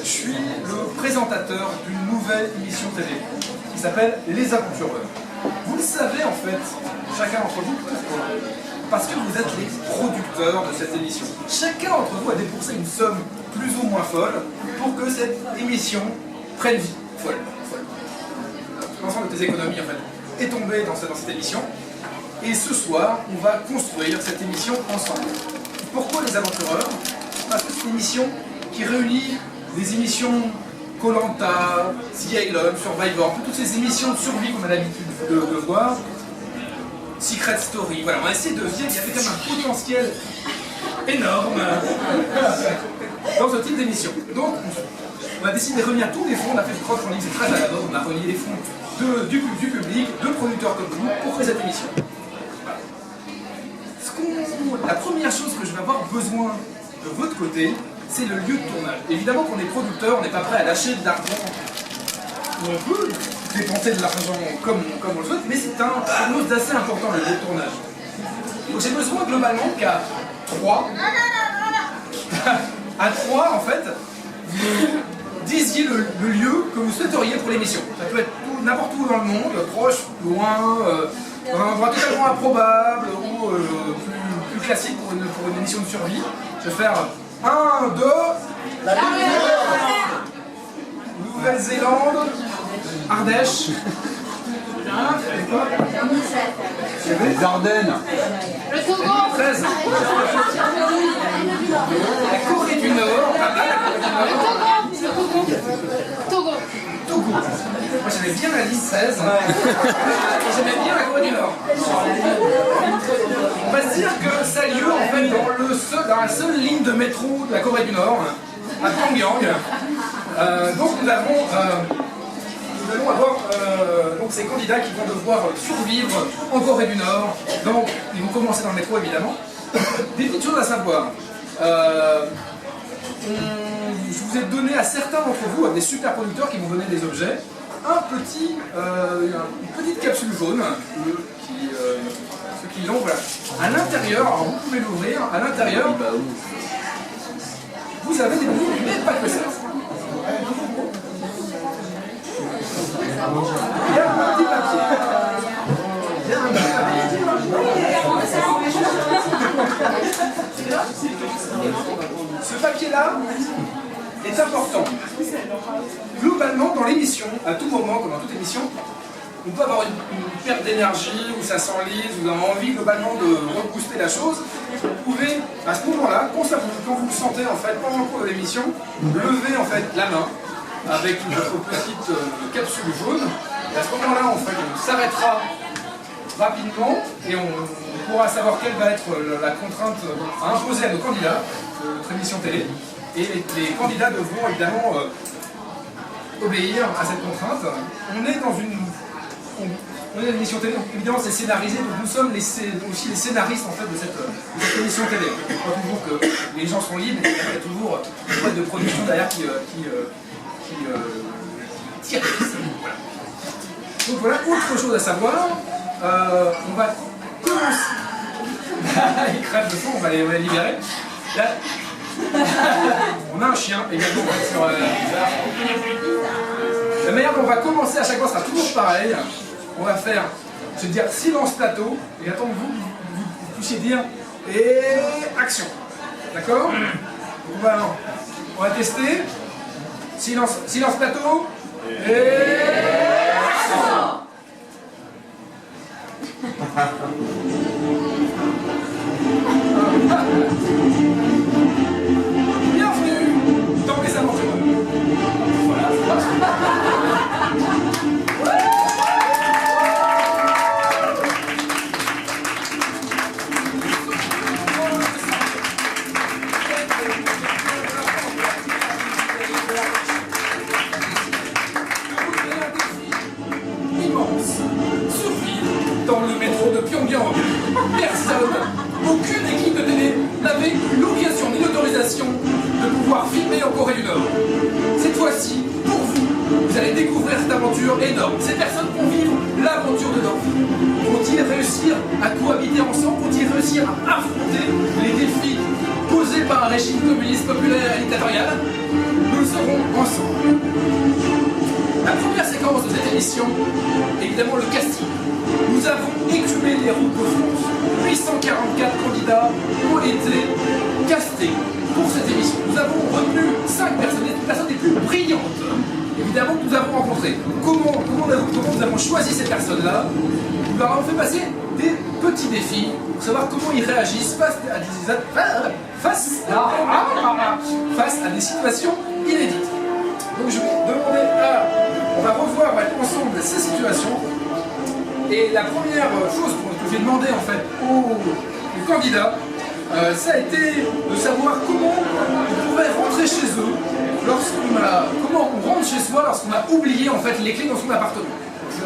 je suis le présentateur d'une nouvelle émission télé qui s'appelle Les Aventureurs. Vous le savez en fait, chacun d'entre vous, parce que vous êtes les producteurs de cette émission. Chacun d'entre vous a dépensé une somme plus ou moins folle pour que cette émission prenne vie. Folle. L'ensemble de tes économies en fait est tombé dans cette émission. Et ce soir, on va construire cette émission ensemble. Pourquoi Les Aventureurs? Parce que c'est une émission qui réunit des émissions Koh-Lanta, Sea Island, Survivor, toutes ces émissions de survie qu'on a l'habitude de voir. Secret Story, voilà, on a essayé de dire qu'il y avait quand même un potentiel énorme dans ce type d'émission. Donc, on a décidé de réunir tous les fonds, on a fait le crowdfunding, c'est très à la mode, on a relié les fonds du public, de producteurs comme vous, pour créer cette émission. La première chose que je vais avoir besoin de votre côté, c'est le lieu de tournage. Évidemment qu'on est producteur, on n'est pas prêt à lâcher de l'argent. On peut dépenser de l'argent comme on le souhaite, mais c'est quelque chose d'assez important, le lieu de tournage. Donc j'ai besoin globalement qu'à 3, à 3 en fait, vous disiez le lieu que vous souhaiteriez pour l'émission. Ça peut être n'importe où dans le monde, proche, loin, dans un endroit totalement improbable ou plus classique pour une émission de survie. Je vais faire 1, 2, Nouvelle-Zélande, Ardèche, les Ardennes, Le Togo. 13, la Corée du Nord, Togo. Togo. Moi j'aimais bien la liste 16, et j'aimais bien la Corée du Nord. On va se dire que ça a lieu en fait dans la seule ligne de métro de la Corée du Nord, à Pyongyang. Donc nous allons avoir donc ces candidats qui vont devoir survivre en Corée du Nord. Donc ils vont commencer dans le métro évidemment. Des petites choses à savoir. Je vous ai donné à certains d'entre vous, à des super producteurs qui m'ont donné des objets, une petite capsule jaune, ceux qui l'ont, voilà. À l'intérieur, alors vous pouvez l'ouvrir, à l'intérieur, vous avez des bouts, mais pas que ça. Il y a un petit papier. Ce papier-là est important. Globalement, dans l'émission, à tout moment, comme dans toute émission, on peut avoir une perte d'énergie, ou ça s'enlise, ou on a envie globalement de rebooster la chose. Vous pouvez, à ce moment-là, quand vous le sentez en fait, pendant le cours de l'émission, lever en fait la main avec votre petite capsule jaune. Et à ce moment-là, en fait, on s'arrêtera rapidement et on pourra savoir quelle va être la contrainte à imposer à nos candidats de notre émission télé. Et les candidats devront évidemment obéir à cette contrainte. On est dans une émission télé, donc évidemment c'est scénarisé, donc nous sommes aussi les scénaristes en fait de cette émission télé. Pas toujours que les gens sont libres, mais il y a toujours une boîte de production derrière qui tire. Voilà. Donc voilà, autre chose à savoir, on va commencer. Ils crèvent de sang, on va les libérer. Là, on a un chien également sur la manière dont on va commencer à chaque fois sera toujours pareil. On va faire, je vais dire silence plateau, et attends que vous puissiez dire et action. D'accord? On va tester. Silence plateau. Et action. Bienvenue dans Les Aventureurs. Voilà. Dans le métro de Pyongyang, aucune équipe de télé n'avait l'occasion ni l'autorisation de pouvoir filmer en Corée du Nord. Cette fois-ci, pour vous, vous allez découvrir cette aventure énorme. Ces personnes vont vivre l'aventure de leur vie. Vont-ils réussir à cohabiter ensemble? Vont-ils réussir à affronter les défis posés par un régime communiste populaire et dictatorial? Nous serons ensemble. La première séquence de cette émission, évidemment le casting. Nous avons écumé les routes de France. 844 candidats ont été castés pour cette émission. Nous avons retenu 5 personnes, les personnes les plus brillantes, évidemment, que nous avons rencontrées. Comment nous avons choisi ces personnes-là? Nous leur avons fait passer des petits défis pour savoir comment ils réagissent face à des situations inédites. Donc je vais demander on va revoir ensemble ces situations. Et la première chose que j'ai demandé en fait aux candidats, ça a été de savoir comment on pourrait rentrer chez eux comment on rentre chez soi lorsqu'on a oublié en fait les clés dans son appartement.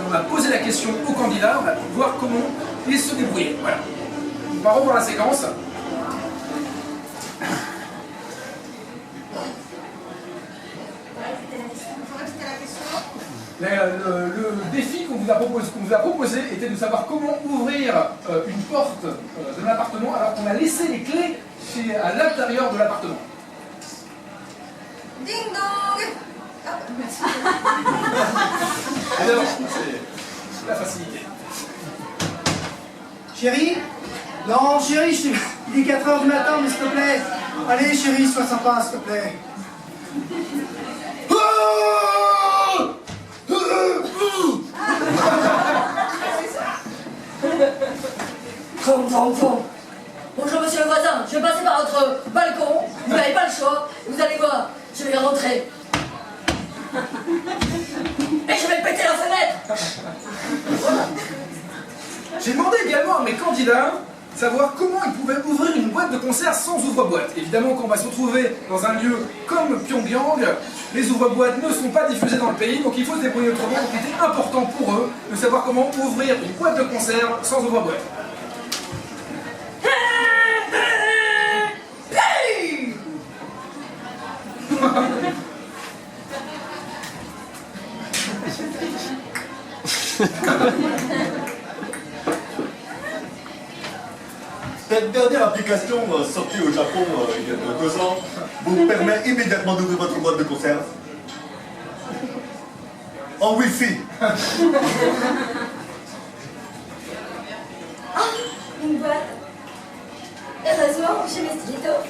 On a posé la question aux candidats, on va voir comment ils se débrouillaient. Voilà. On va revoir la séquence. Le défi qu'on vous a proposé était de savoir comment ouvrir une porte de l'appartement alors qu'on a laissé les clés à l'intérieur de l'appartement. Ding dong. Alors, c'est la facilité. Chérie? Non, chérie, il est 4 h du matin, mais s'il te plaît. Allez, chérie, sois sympa, s'il te plaît. Bonjour monsieur le voisin, je vais passer par votre balcon, vous n'avez pas le choix, vous allez voir, je vais rentrer. Et je vais péter la fenêtre. J'ai demandé également à mes candidats de savoir comment ils pouvaient ouvrir une boîte de concert sans ouvre-boîte. Évidemment, quand on va se retrouver dans un lieu comme Pyongyang, les ouvre-boîtes ne sont pas diffusés dans le pays, donc il faut se débrouiller autrement. Donc il était important pour eux de savoir comment ouvrir une boîte de concert sans ouvre-boîte. Cette dernière application sortie au Japon il y a 2 ans vous permet immédiatement d'ouvrir votre boîte de conserve en Wi-Fi. Ah, une boîte. Heureusement, j'ai mes stylos.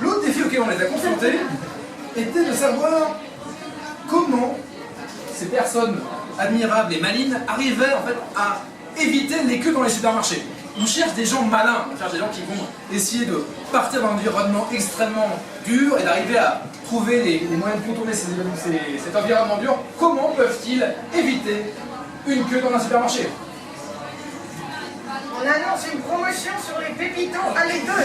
L'autre défi auquel on les a confrontés était de savoir comment ces personnes admirables et malines arrivaient en fait à éviter les queues dans les supermarchés. On cherche des gens malins, on cherche des gens qui vont essayer de partir dans un environnement extrêmement dur et d'arriver à trouver les moyens de contourner cet environnement dur. Comment peuvent-ils éviter une queue dans un supermarché? On annonce une promotion sur les pépitos, allez deux.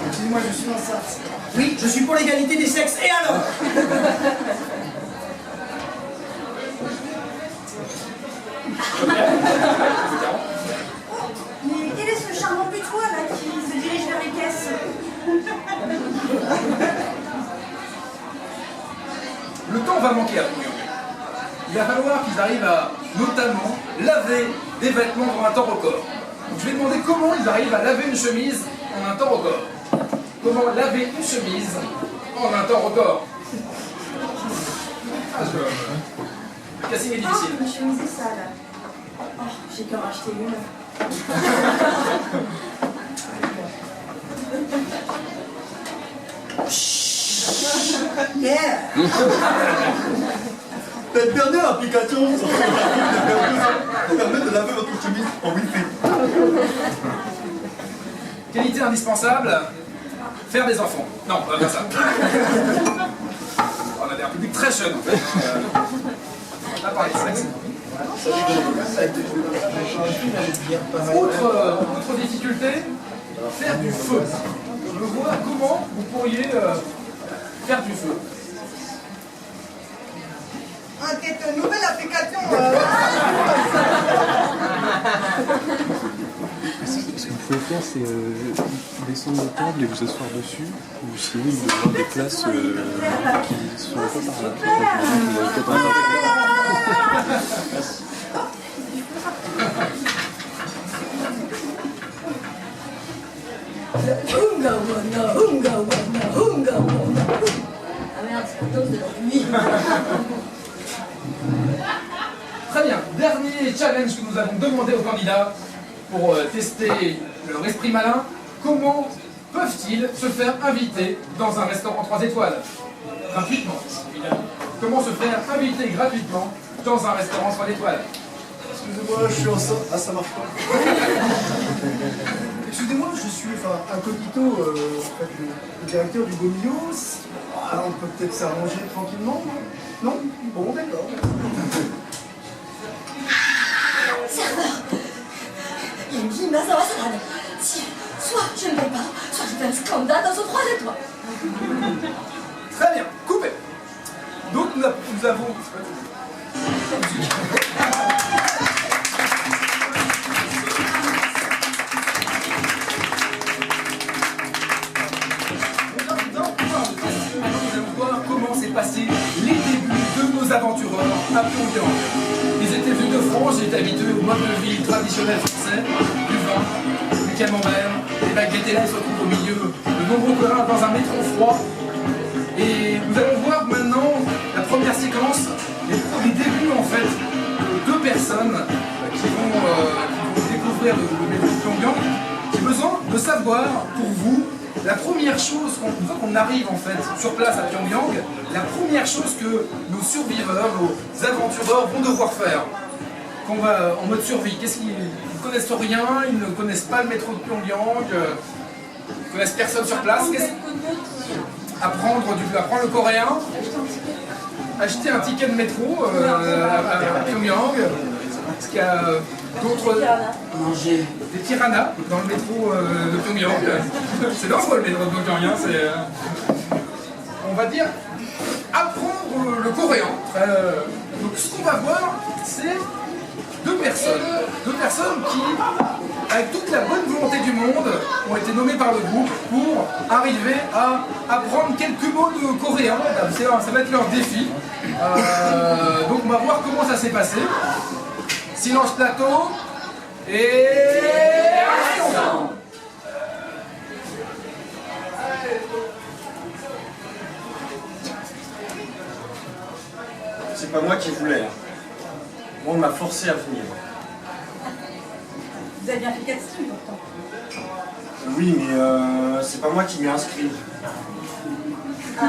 Excusez-moi, je suis dans ça. Oui, je suis pour l'égalité des sexes, et alors? Mais quel est ce charmant putois là qui se dirige vers les caisses? Le temps va manquer à Pyongyang. Il va falloir qu'ils arrivent à, notamment, laver des vêtements dans un temps record. Donc je vais demander comment ils arrivent à laver une chemise en un temps record. Comment laver une chemise en un temps record? Le casting est difficile. Ma chemise est sale. Oh, j'ai qu'à en racheter une. Yeah! Cette dernière application sortie au Japon il y a 2 ans vous permet de laver votre chemise en Wi-Fi. Qualité indispensable, faire des enfants. Non, pas ça. On avait un public très jeune en fait. On va pas parler de sexe. Autre difficulté, faire du feu. Je vois comment vous pourriez faire du feu. Cette nouvelle application. Ce que vous pouvez faire, c'est descendre de table et vous asseoir dessus, ou sinon il y avoir des places qui sont pas par là. Peut-être Hunga wana, hunga wana, hunga wana. Ah merde, c'est la dose de l'ennui. Très bien. Dernier challenge que nous avons demandé aux candidats pour tester leur esprit malin. Comment peuvent-ils se faire inviter dans un restaurant 3 étoiles? Gratuitement, évidemment. Comment se faire inviter gratuitement dans un restaurant 3 étoiles? Excusez-moi, je suis enceinte. Ah, ça marche pas. Excusez-moi, je suis incognito, en fait, le directeur du Gomio. Ah, on peut peut-être s'arranger tranquillement, non? Bon, d'accord. Serveur, il y a une limace dans la salade. Si, soit je ne paye pas, soit je fais un scandale dans ce 3 étoiles. Très bien, coupé. Donc nous avons... Nous allons voir comment s'est passé les débuts de nos aventureurs à Pyongyang. Ils étaient venus de France, ils étaient habitués au mode de vie traditionnel français, du vin, du camembert, des baguettes, et là ils se retrouvent au milieu de nombreux Coréens dans un métro froid. Et nous allons voir maintenant la première séquence, les débuts en fait de 2 personnes qui vont découvrir le métro de Pyongyang. J'ai besoin de savoir pour vous la première chose, une fois qu'on arrive en fait sur place à Pyongyang, la première chose que nos surviveurs, nos aventureurs vont devoir faire. Qu'on va en mode survie. Qu'est-ce qu'ils ne connaissent rien, ils ne connaissent pas le métro de Pyongyang, ils ne connaissent personne sur place. Apprendre le coréen, acheter un ticket de métro à Pyongyang, parce qu'il y a d'autres... Des piranhas dans le métro de Pyongyang. C'est dangereux le métro de Pyongyang, on va dire, apprendre le coréen. Donc ce qu'on va voir, c'est 2 personnes qui, avec toute la bonne volonté du monde, ont été nommées par le groupe pour arriver à apprendre quelques mots de coréen. Ça va être leur défi. Donc on va voir comment ça s'est passé. Silence plateau. Et... action! C'est pas moi qui voulais. Moi, on m'a forcé à venir. Vous avez bien fait 4 styles pourtant. Oui, mais c'est pas moi qui m'y inscrit. Ah,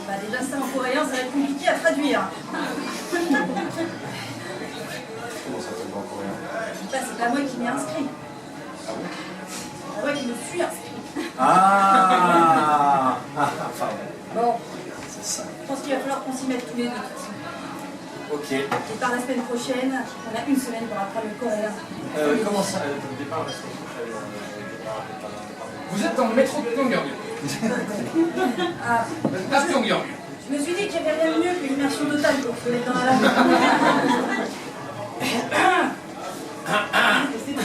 bah déjà ça en coréen, ça va être compliqué à traduire. Comment ça s'appelle en coréen? Bah, c'est pas moi qui m'y inscrit. Ah bon? C'est moi qui me suis inscrit. Ah pardon. Bon, C'est ça. je pense qu'il va falloir qu'on s'y mette tous les deux. Ok. Et par la semaine prochaine, on a 1 semaine pour apprendre le coréen. Comment ça, le départ Vous êtes dans le métro de Pyongyang. Ah, À Pyongyang. je me suis dit qu'il n'y avait rien de mieux que l'immersion totale pour se mettre dans la langue. C'est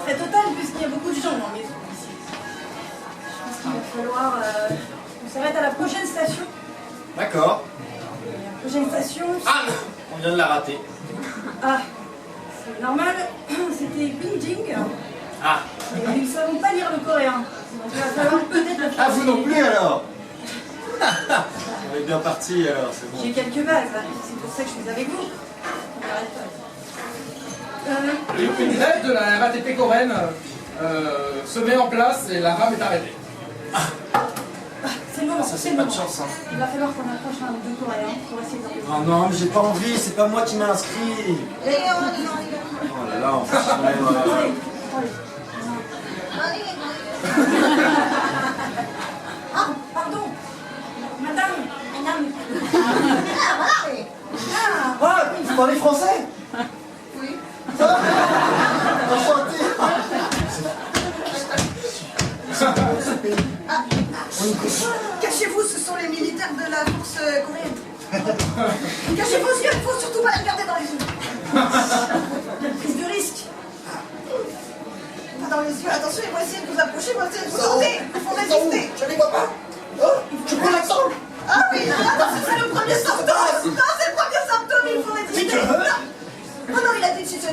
très total puisqu'il y a beaucoup de gens dans le métro ici. Je pense qu'il va falloir qu'on s'arrête à la prochaine station. D'accord. La prochaine station... Ah, on vient de la rater. Ah, c'est normal, c'était Bingjing. Ah. Et nous ne savons pas lire le coréen. Donc il va falloir peut-être le faire. Ah, vous non plus alors? On est bien parti alors, c'est bon. J'ai quelques bases, hein. C'est pour ça que je suis avec vous. On n'arrête pas. Une grève de la RATP coréenne se met en place et la rame est arrêtée. C'est le moment, Ça, c'est c'est le pas de moment. chance, hein. Il va falloir qu'on approche un ou 2 coréens pour essayer d'en Oh non, mais j'ai pas envie, c'est pas moi qui m'a inscrit. Oh là là, on fait Ah, pardon. Madame. Ah, vous parlez français? Oui. Ça va? Enchanté. Cachez-vous, ce sont les militaires de la force coréenne. Cachez-vous, il ne faut surtout pas les regarder dans les yeux. Prise de risque. Pas dans les yeux, attention, ils vont essayer de vous approcher, ils vont essayer de vous tenter. Ils font résister. Je les vois pas. Oh, je prends l'accent. Ah oui, attends, ce serait le premier symptôme. Non, c'est le premier symptôme, il faut résister. Non, non, il a dit si tu veux.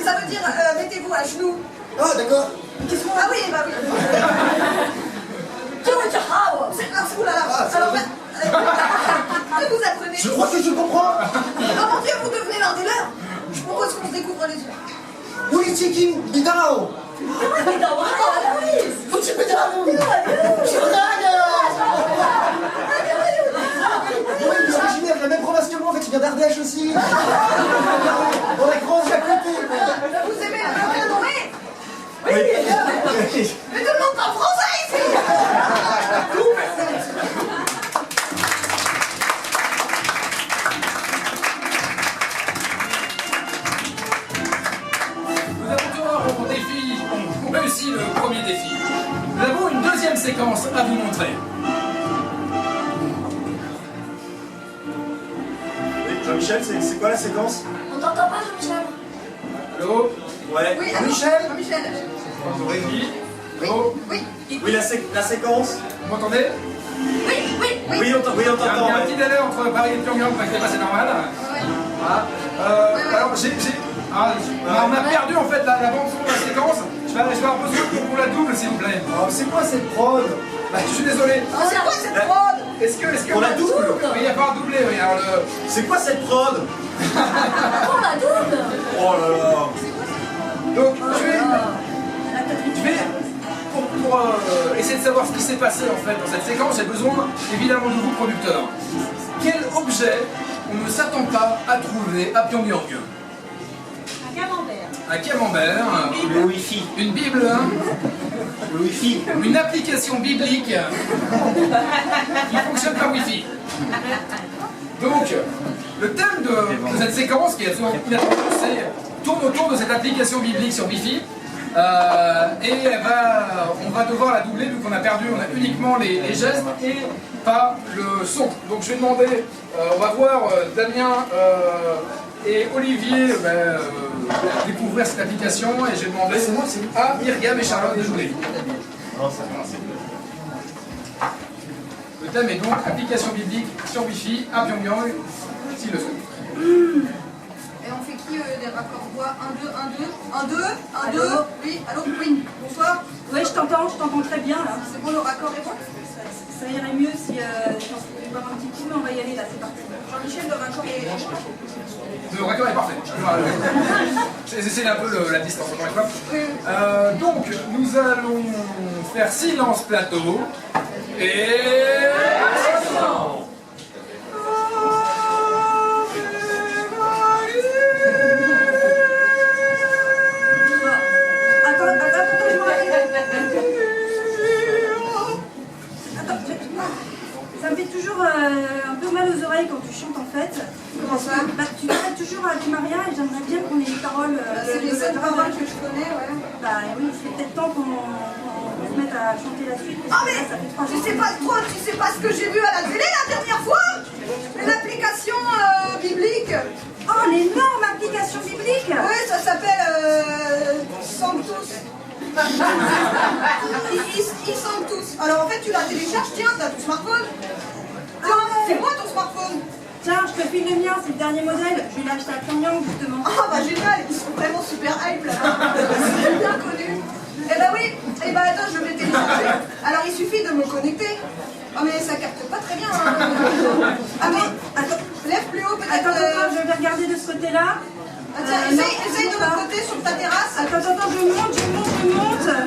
Ça veut dire, mettez-vous à genoux. Ah, d'accord. Ah oui, Je crois que je comprends. Oh mon Dieu, vous devenez l'un des leurs. Je propose qu'on se découvre les yeux. Oui, Chikim, Bidao. Oui, mais originaire de la même province que moi, en fait, il vient d'Ardèche aussi. Dans la grange à côté. Vous aimez le vin doré? Oui. Mais tout le monde parle français ici. Nos aventureurs ont réussi le premier défi. Nous avons une deuxième séquence à vous montrer. Jean-Michel, c'est quoi la séquence? On t'entend pas, Jean-Michel? Allô? Ouais. Oui, allô, Michel. Michel. Aurélie? Allô? Oui. Oui, la séquence? Vous m'entendez? Oui, on t'entend. Il y a un petit délai entre Paris et Pyongyang, vous inquiétez pas, c'est normal. Ah, alors, on a perdu en fait la bande son de la séquence. Je vais avoir besoin qu'on la double, s'il vous plaît. Oh, c'est quoi cette prod? Bah, je suis désolé. Oh, c'est quoi cette prod? Est-ce que On la double? Oui, il n'y a pas à doubler. Oui, alors C'est quoi cette prod? On la double. Oh là là. donc, je vais pour essayer de savoir ce qui s'est passé en fait dans cette séquence, j'ai besoin évidemment de vous producteurs. Quel objet on ne s'attend pas à trouver à Pyongyang? Un camembert. Le Wi-Fi. Une Bible. Le Wi-Fi. Une application biblique qui fonctionne par Wi-Fi. Donc, le thème de cette séquence, qui est absolument inattendue, tourne autour de cette application biblique sur Wi-Fi. Et on va devoir la doubler vu qu'on a perdu, on a uniquement les gestes et pas le son. Donc je vais demander, on va voir Damien et Olivier découvrir cette application et j'ai demandé à Myriam et Charlotte de jouer. Le thème est donc application biblique sur Wi-Fi à Pyongyang, s'il le souhaite. Et on fait qui des raccords voix? 1, 2, 1, 2. 1, 2, 1, 2. Oui, allô? Oui. Bonsoir. Oui, je t'entends très bien là. C'est bon, le raccord est bon? Ça irait mieux si je vais voir un petit coup, mais on va y aller là, c'est parti. Jean-Michel, le raccord est bon? Le raccord est parfait. J'ai essayé un peu la distance encore une fois. Donc, nous allons faire silence plateau et... Ça me fait toujours un peu mal aux oreilles quand tu chantes en fait. Comment ça? Tu t'arrêtes toujours à du Maria et j'aimerais bien qu'on ait les paroles. C'est les seules paroles que je connais, ouais. Bah oui, c'est peut-être temps qu'on se mette à chanter la suite. Ah mais ça fait 3 tu sais pas trop, tu sais pas ce que j'ai vu à la télé la dernière fois? Une application biblique. Oh, l'énorme application biblique. Oui, ça s'appelle Sanctus. Ils sont tous. Alors en fait, tu la télécharges, tiens, t'as ton smartphone. Tiens, c'est moi ton smartphone. Tiens, je te file le mien, c'est le dernier modèle. Je vais l'acheter à Pyongyang justement. Ah bah génial, ils sont vraiment super hype là-bas. C'est bien connu. Eh bah oui, eh bah attends, je vais télécharger. Alors il suffit de me connecter. Oh mais ça capte pas très bien. Hein. Ah mais attends, lève plus haut peut-être. Attends, je vais regarder de ce côté-là. Tiens, essaye de l'autre côté sur ta terrasse. Attends, je monte.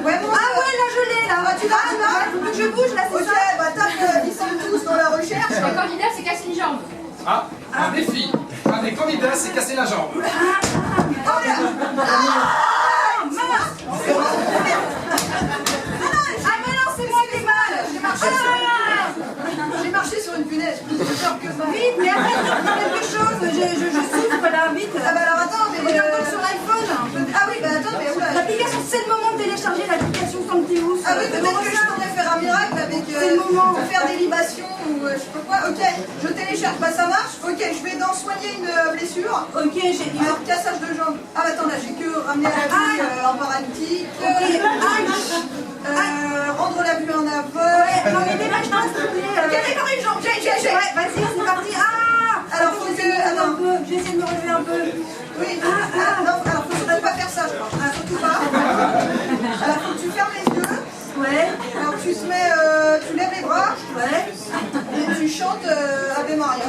Ouais, monte. Ah ouais, là je l'ai là. Ah, tu l'as, faut que je bouge là, c'est ok, ça. bah tape, ils sont tous dans la recherche. Le candidat s'est cassé une jambe. Ah, un défi. Un des candidats s'est cassé la jambe. Oh là. Mince. Ah mais non, c'est moi qui ai mal. J'ai marché sur une punaise. J'ai peur que ça. Vite, mais arrête de faire quelque chose. Je souffre là, vite. Ah bah alors attends, mais Regarde donc sur l'iPhone. Ah oui, bah attends, mais oula. L'application, c'est le moment de télécharger l'application Sanctus. Ah oui, peut-être que je pourrais faire un miracle avec C'est le moment. faire des libations ou je sais pas quoi. Ok, je télécharge, bah ça marche. Ok, je vais soigner une blessure. Ok, j'ai dit. Alors, cassage de jambe. Ah bah attends, là j'ai que ramener la vue en paralytique. Rendre la vue en aveugle. Non mais dépêche-toi, s'il te plaît. Ok, d'accord, une jambe, j'ai. Ouais, vas-y, c'est parti. Ah. Alors faut que... Attends. Je vais essayer de me relever un peu. Oui, non, alors faut surtout pas faire ça, je crois. Ah, surtout pas. Alors faut que tu fermes les yeux. Ouais. Alors tu te mets, tu lèves les bras. Ouais. Et tu chantes Ave Maria.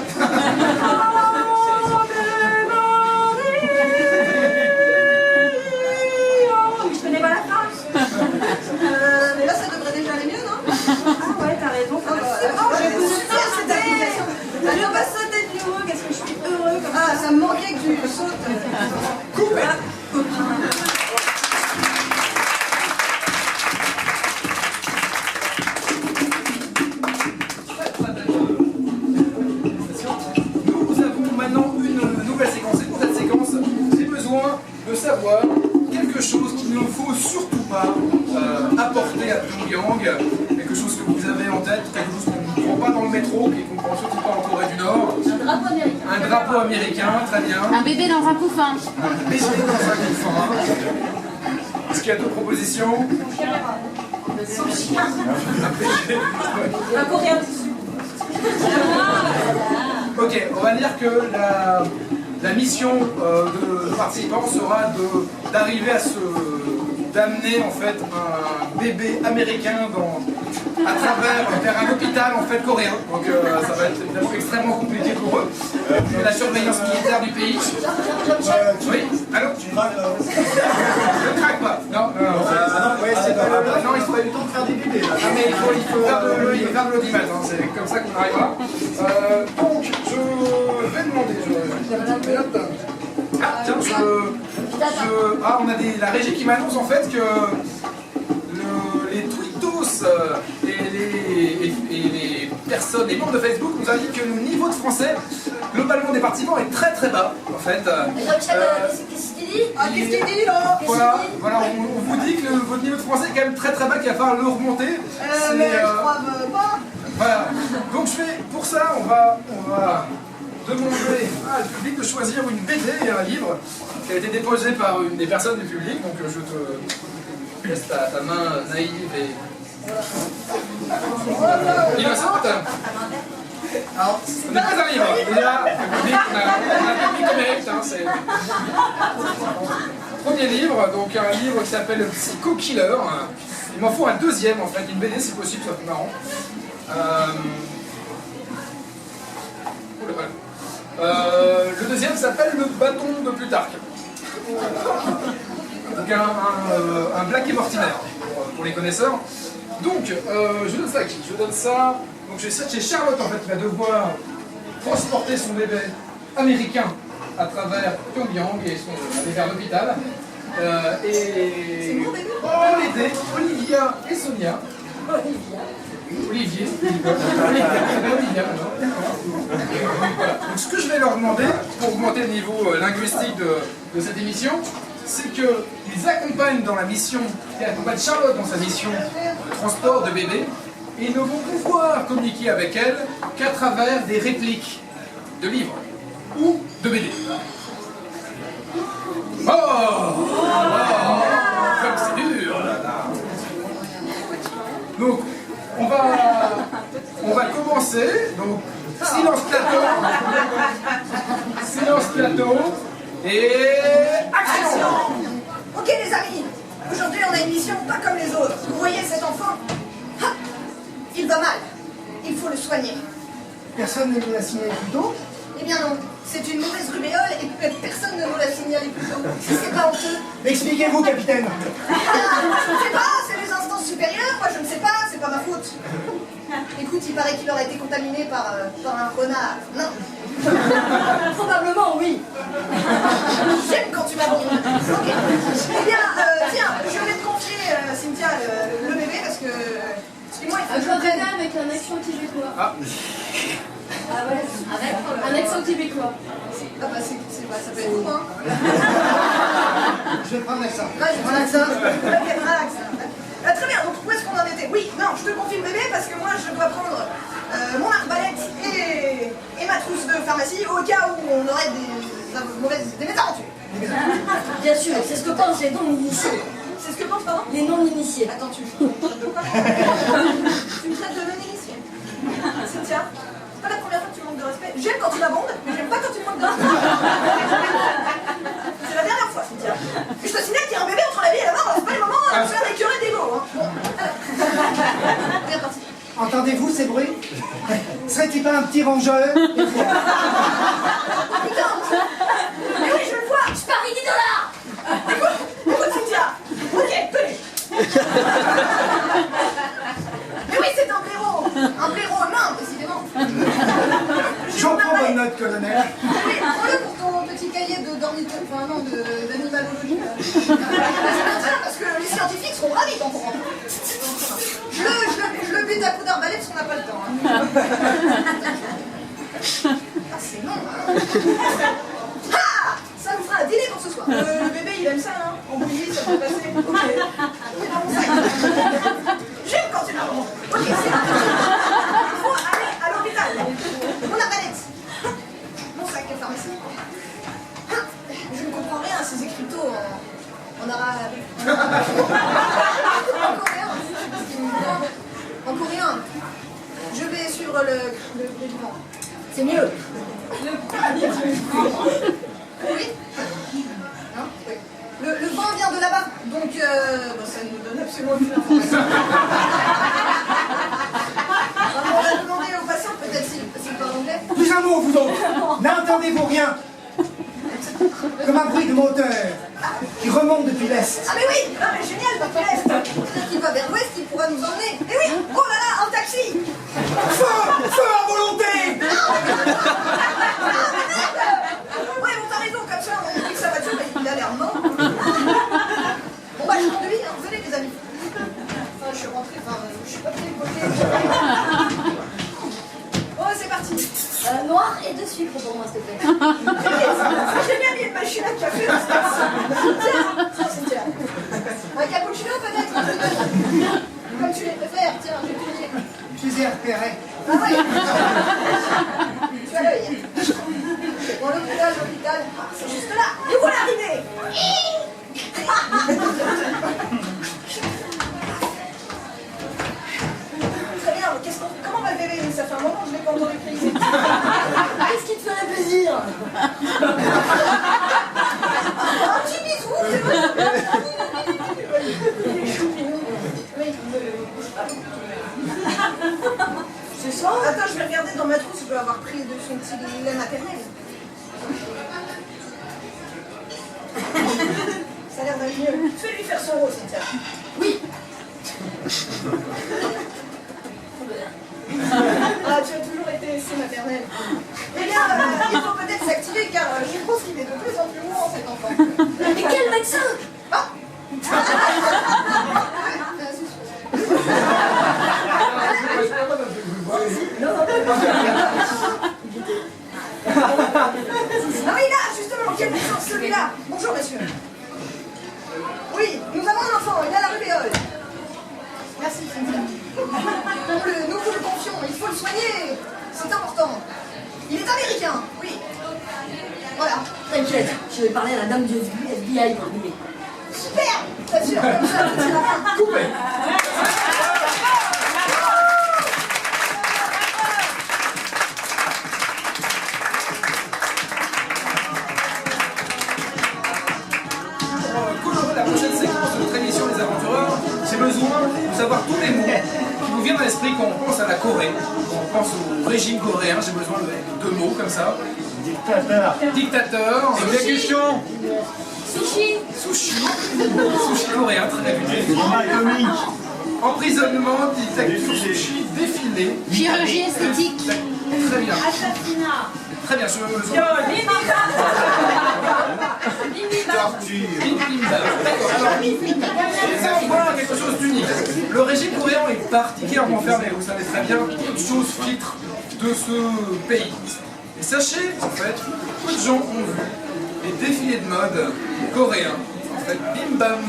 métro, qui comprend surtout pas en Corée du Nord. Un drapeau américain. Un drapeau américain, très bien. Un bébé dans un couffin. Un bébé dans un couffin. Est-ce qu'il y a d'autres propositions? Son chien. Un coréen dessus. Ok, on va dire que la mission de participants sera d'arriver d'amener en fait un bébé américain vers un hôpital en fait coréen. Donc ça va être évidemment extrêmement compliqué pour eux. La surveillance militaire du pays. Oui, allô? Tu craques là? Je ne craque pas. Non, ouais, c'est pas non, il faut le temps de faire des bébés là. Ah, mais il faut faire de l'audimat, hein, c'est comme ça qu'on arrivera. Donc, je vais demander. Ah, tiens, on a la régie qui m'annonce en fait que les tweetos et les personnes, les membres de Facebook nous indiquent que le niveau de français, globalement des participants, est très très bas en fait. Qu'est-ce qu'il dit? Ah, qu'est-ce qu'il dit là? Voilà, on vous dit que votre niveau de français est quand même très très bas, qu'il va falloir le remonter. Mais je crois pas. Voilà. Donc pour ça, on va demander au public de choisir une BD et un livre qui a été déposé par une des personnes du public. Donc je te laisse ta main naïve et innocente. Alors, ce n'est pas un livre. Il y a un public qui mérite. Premier livre, donc un livre qui s'appelle Psycho Killer. Il m'en faut un deuxième en fait, une BD si possible, ça plus marrant. Le deuxième s'appelle Le bâton de Plutarque. Donc un Black et Mortimer pour les connaisseurs. Donc je donne ça à qui? Je donne ça. Donc chez Charlotte en fait qui va devoir transporter son bébé américain à travers Pyongyang et aller vers l'hôpital. Et pour l'aider, Olivia et Sonia. Olivier. Olivia maintenant. Voilà. Donc ce que je vais leur demander pour augmenter le niveau linguistique de cette émission, c'est qu'ils accompagnent dans la mission, qu'ils accompagnent Charlotte dans sa mission de transport de bébé, et ils ne vont pouvoir communiquer avec elle qu'à travers des répliques de livres ou de BD. Oh, comme c'est dur là. Donc on va commencer. Donc silence plateau et action. Ok les amis, aujourd'hui on a une mission pas comme les autres. Vous voyez cet enfant? Ha, il va mal. Il faut le soigner. Personne ne nous l'a signalé plus tôt. Eh bien non, c'est une mauvaise rubéole et personne ne nous l'a signalé plus tôt. C'est pas honteux. Expliquez-vous, capitaine. Je ne sais pas, c'est les instances supérieures, moi je ne sais pas, c'est pas ma faute. Écoute, il paraît qu'il aurait été contaminé par un renard. Non. Probablement, oui. J'aime quand tu m'abondes. Ok. Eh bien, tiens, je vais te confier, Cynthia, le bébé parce que... Excuse-moi, il faut que je Coréen l'entraîne. avec un accent québécois. Ah. Ah ouais, avec un accent québécois. Ah bah c'est pas, ça peut être court, hein. Je vais prendre l'accent. Ouais, je prends l'accent. Ok, relax. Très bien, donc où est-ce qu'on en était? Oui, non, je te confie le bébé parce que moi je dois prendre mon arbalète et ma trousse de pharmacie au cas où on aurait des mésaventures. Bien sûr, c'est ce que pensent les non-initiés. C'est ce que pense, pardon? Les non-initiés. Attends, tu me traites de quoi? Tu me traites de non-initié. Cynthia, c'est pas la première fois que tu manques de respect. J'aime quand tu m'abondes, mais j'aime pas quand tu me manques de respect. C'est la dernière fois, Cynthia. Et je te signale qu'il y a un bébé entre la vie et la mort, alors c'est pas le moment de faire des curés d'ego. Hein. Bon, bien parti. Entendez-vous ces bruits? Serait-il pas un petit rongeur? Oh putain! Mais oui, je le vois! Je parie $10. Écoute, Cynthia! Ok, tenez! Mais oui, c'est un blaireau! Un blaireau nain, précisément! J'en prends bonne note, colonel. Oui, prends-le pour ton petit cahier de d'ornithologie, enfin non, d'animalogie. C'est bien parce que les scientifiques seront ravis d'en prendre. Je le bute à coup d'arbalète parce qu'on n'a pas le temps. Hein. Ah, c'est long, hein. Ah, ça nous fera un dîner pour ce soir. Le bébé, il aime ça, hein. En bouillie, ça peut passer. Ok. Il est dans mon sac. J'aime quand tu m'as bon. Ok, c'est bon. Il faut aller à l'hôpital. suivre le bruit du vent. C'est mieux. Oui. Hein? Oui. Le vent vient de là-bas, donc ça ne nous donne absolument aucune information. On va demander aux patients peut-être s'ils parlent anglais. Plus un mot, vous autres. N'entendez-vous rien? Comme un bruit de moteur qui remonte depuis l'est. Ah mais oui, ah, mais génial, depuis l'est. Peut-être qu'il va vers l'ouest, il pourra nous emmener. Eh oui, oh là là, un taxi. Feu! Feu à volonté! Ouais, bon, t'as raison, comme ça, on dit que sa voiture, il a l'air mort. Bon bah, je conduis, hein. Venez les amis. Enfin, je suis rentrée, enfin, je suis pas très côté. Bon, c'est parti. Noir et de sucre pour moi, s'il te plaît. J'ai bien mis une machine à café dans ce Tiens, Cynthia. Un cappuccino peut-être? Comme tu les préfères, tiens, je vais te dire. Je les ai repérés. Ah ouais. Tu as l'œil. Bon, l'hôpital, ah, c'est juste là. Et voilà l'arrivée. Très bien, mais comment va le bébé? Ça fait un moment que je l'ai pas entendu crier. Qu'est-ce qui te ferait plaisir? Un petit bisou, c'est vrai. Il est choupignon. Oui, c'est ça. Attends, je vais regarder dans ma trousse, je dois avoir pris de son petit lait maternel. Ça a l'air d'aller mieux. Fais-lui faire son rôle, Cynthia. Oui. Ah, tu as toujours été si maternelle. Eh bien, il faut peut-être s'activer car je pense qu'il est de plus en plus mourant cet enfant. Mais quel médecin? Ah Ah oui, là, justement, quel médecin celui-là? Bonjour, monsieur. Oui, nous avons un enfant, il a la rubéole. Merci, Cynthia. Nous vous le confions, il faut le soigner. C'est important. Il est américain, oui. Voilà. T'inquiète, je vais parler à la dame du FBI pour l'aider. Super. Bien sûr, comme ça, tout ira bien. Coupé. Pour colorer la prochaine séquence de notre émission Les Aventureurs, j'ai besoin de savoir tous les mots qui vous viennent à l'esprit quand on pense à la Corée, quand on pense au régime coréen. J'ai besoin de deux mots comme ça. Dictateur. Dictateur. C'est des questions. Sushi. Sushi. Sushi coréen, très réputé. Bombe atomique. Emprisonnement, dictature, sushi, défilé. Chirurgie esthétique. Très bien. Assassinat. Très bien, Torture. D'accord. Alors, quelque chose d'unique. Le régime coréen est particulièrement fermé. Vous savez très bien, peu de choses filtrent de ce pays. Et sachez, en fait, peu de gens ont vu les défilés de mode coréens. En fait, Bim Bam.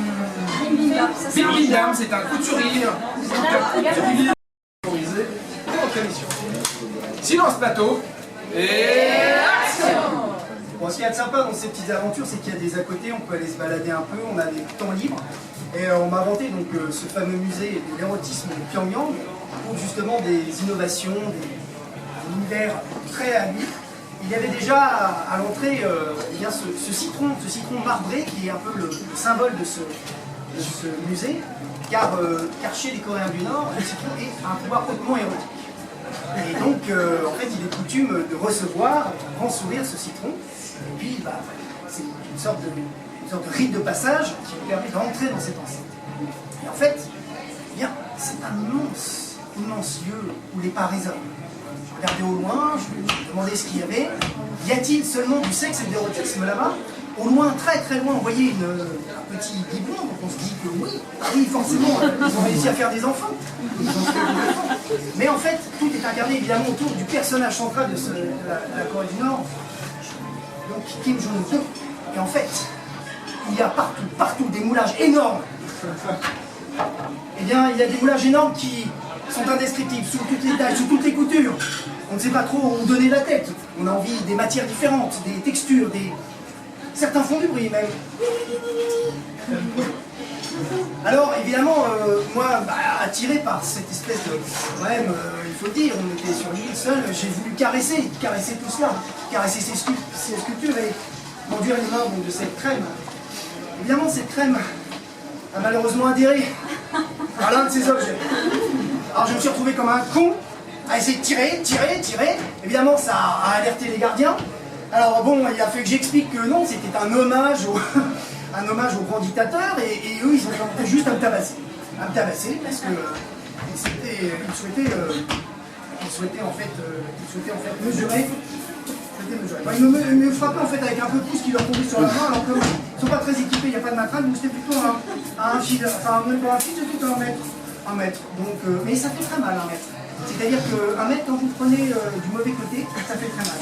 Bim Bim Bam, c'est un couturier. Autorisé pour notre émission. Silence plateau. Et action! Bon, ce qu'il y a de sympa dans ces petites aventures, c'est qu'il y a des à côté, on peut aller se balader un peu, on a des temps libres. Et on m'a inventé donc, ce fameux musée de l'érotisme de Pyongyang pour justement des innovations, des univers très à lui. Il y avait déjà à l'entrée eh bien, ce citron marbré qui est un peu le symbole de ce musée, car chez les Coréens du Nord, le citron est un pouvoir hautement érotique. Et donc, en fait, il est coutume de recevoir un grand sourire ce citron. Et puis, bah, c'est une sorte de rite de passage qui vous permet d'entrer dans cette enceinte. Et en fait, eh bien, c'est un immense lieu où les pas résonnent. Je regardais au loin, je me demandais ce qu'il y avait. Y a-t-il seulement du sexe et de l'érotisme là-bas? Au loin, très très loin, on voyait un petit biberon, donc on se dit que oui, forcément, ils ont réussi à faire des enfants. Ils ont fait des enfants. Mais en fait, tout est incarné évidemment autour du personnage central de la Corée du Nord, donc Kim Jong-un. Et en fait, il y a partout des moulages énormes. Eh bien, il y a des moulages énormes qui sont indescriptibles, sous toutes les tailles, sous toutes les coutures. On ne sait pas trop où donner la tête. On a envie des matières différentes, des textures, Certains font du bruit même. Alors évidemment, moi, attiré par cette espèce de... Quand même, il faut le dire, on était sur l'île seul, j'ai voulu caresser tout cela, caresser ces sculptures et m'enduire les mains de cette crème. Évidemment, cette crème a malheureusement adhéré à l'un de ces objets. Alors je me suis retrouvé comme un con à essayer de tirer. Évidemment, ça a alerté les gardiens. Alors bon, il a fallu que j'explique que non, c'était un hommage au... un hommage au grand dictateur, et eux, ils ont tenté juste à me tabasser. Parce que ils souhaitaient en fait mesurer. Ils me frappaient en fait avec un peu de pouce qui leur tombait sur la main, alors qu'ils ne sont pas très équipés, il n'y a pas de matraque, donc c'était plutôt un fil, enfin même pas un fil, c'était plutôt un mètre. Donc, mais ça fait très mal, un mètre. C'est-à-dire qu'un mètre, quand vous le prenez du mauvais côté, ça fait très mal.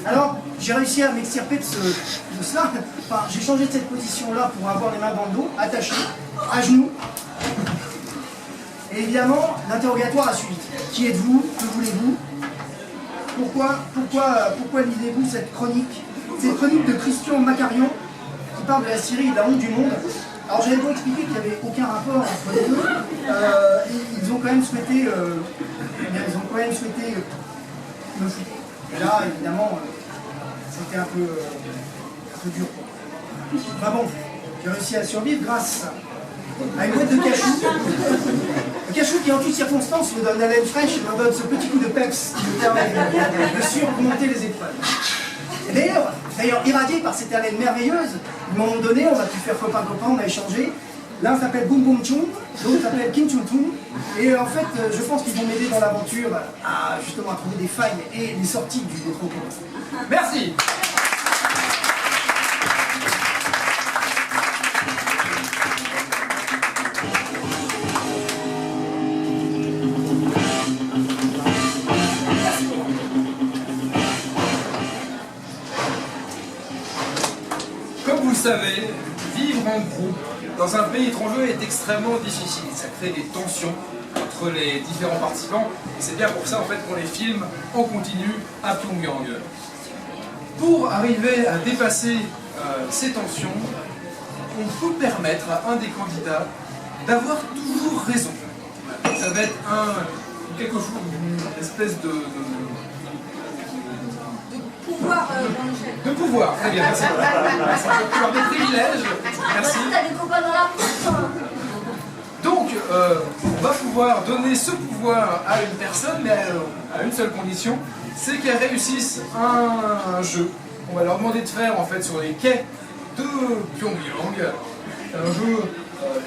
Alors, j'ai réussi à m'extirper de cela. Enfin, j'ai changé de cette position-là pour avoir les mains dans le dos, attachées, à genoux. Et évidemment, l'interrogatoire a suivi. Qui êtes-vous? Que voulez-vous? Pourquoi lisez-vous cette chronique? C'est une chronique de Christian Macarion qui parle de la Syrie et de la honte du monde. Alors j'avais beau expliquer qu'il n'y avait aucun rapport entre les deux, ils ont quand même souhaité me foutre. Et là, évidemment, c'était un peu dur. Enfin bon, j'ai réussi à survivre grâce à une boîte de cachou. Le cachou qui, en toutes circonstances, me donne haleine fraîche et me donne ce petit coup de peps qui me permet de surmonter les épreuves. Et d'ailleurs, irradié par cette haleine merveilleuse, à un moment donné, on a pu faire copain-copain, on a échangé. L'un s'appelle Boum Boum Chung, l'autre s'appelle Kim Chung Tung. Et en fait, je pense qu'ils vont m'aider dans l'aventure à justement à trouver des failles et les sorties du métro. Merci. Comme vous le savez, vivre en groupe dans un pays étranger est extrêmement difficile. Ça crée des tensions entre les différents participants et c'est bien pour ça en fait qu'on les filme en continu à Pyongyang. Pour arriver à dépasser ces tensions, on peut permettre à un des candidats d'avoir toujours raison. Ça va être quelque chose, une espèce de pouvoir dans l'échelle. De pouvoir, très bien, merci. Ça peut avoir des privilèges. Merci. T'as des copains dans la poche. Donc, on va pouvoir donner ce pouvoir à une personne, mais à une seule condition, c'est qu'elle réussisse un jeu. On va leur demander de faire en fait sur les quais de Pyongyang. C'est un jeu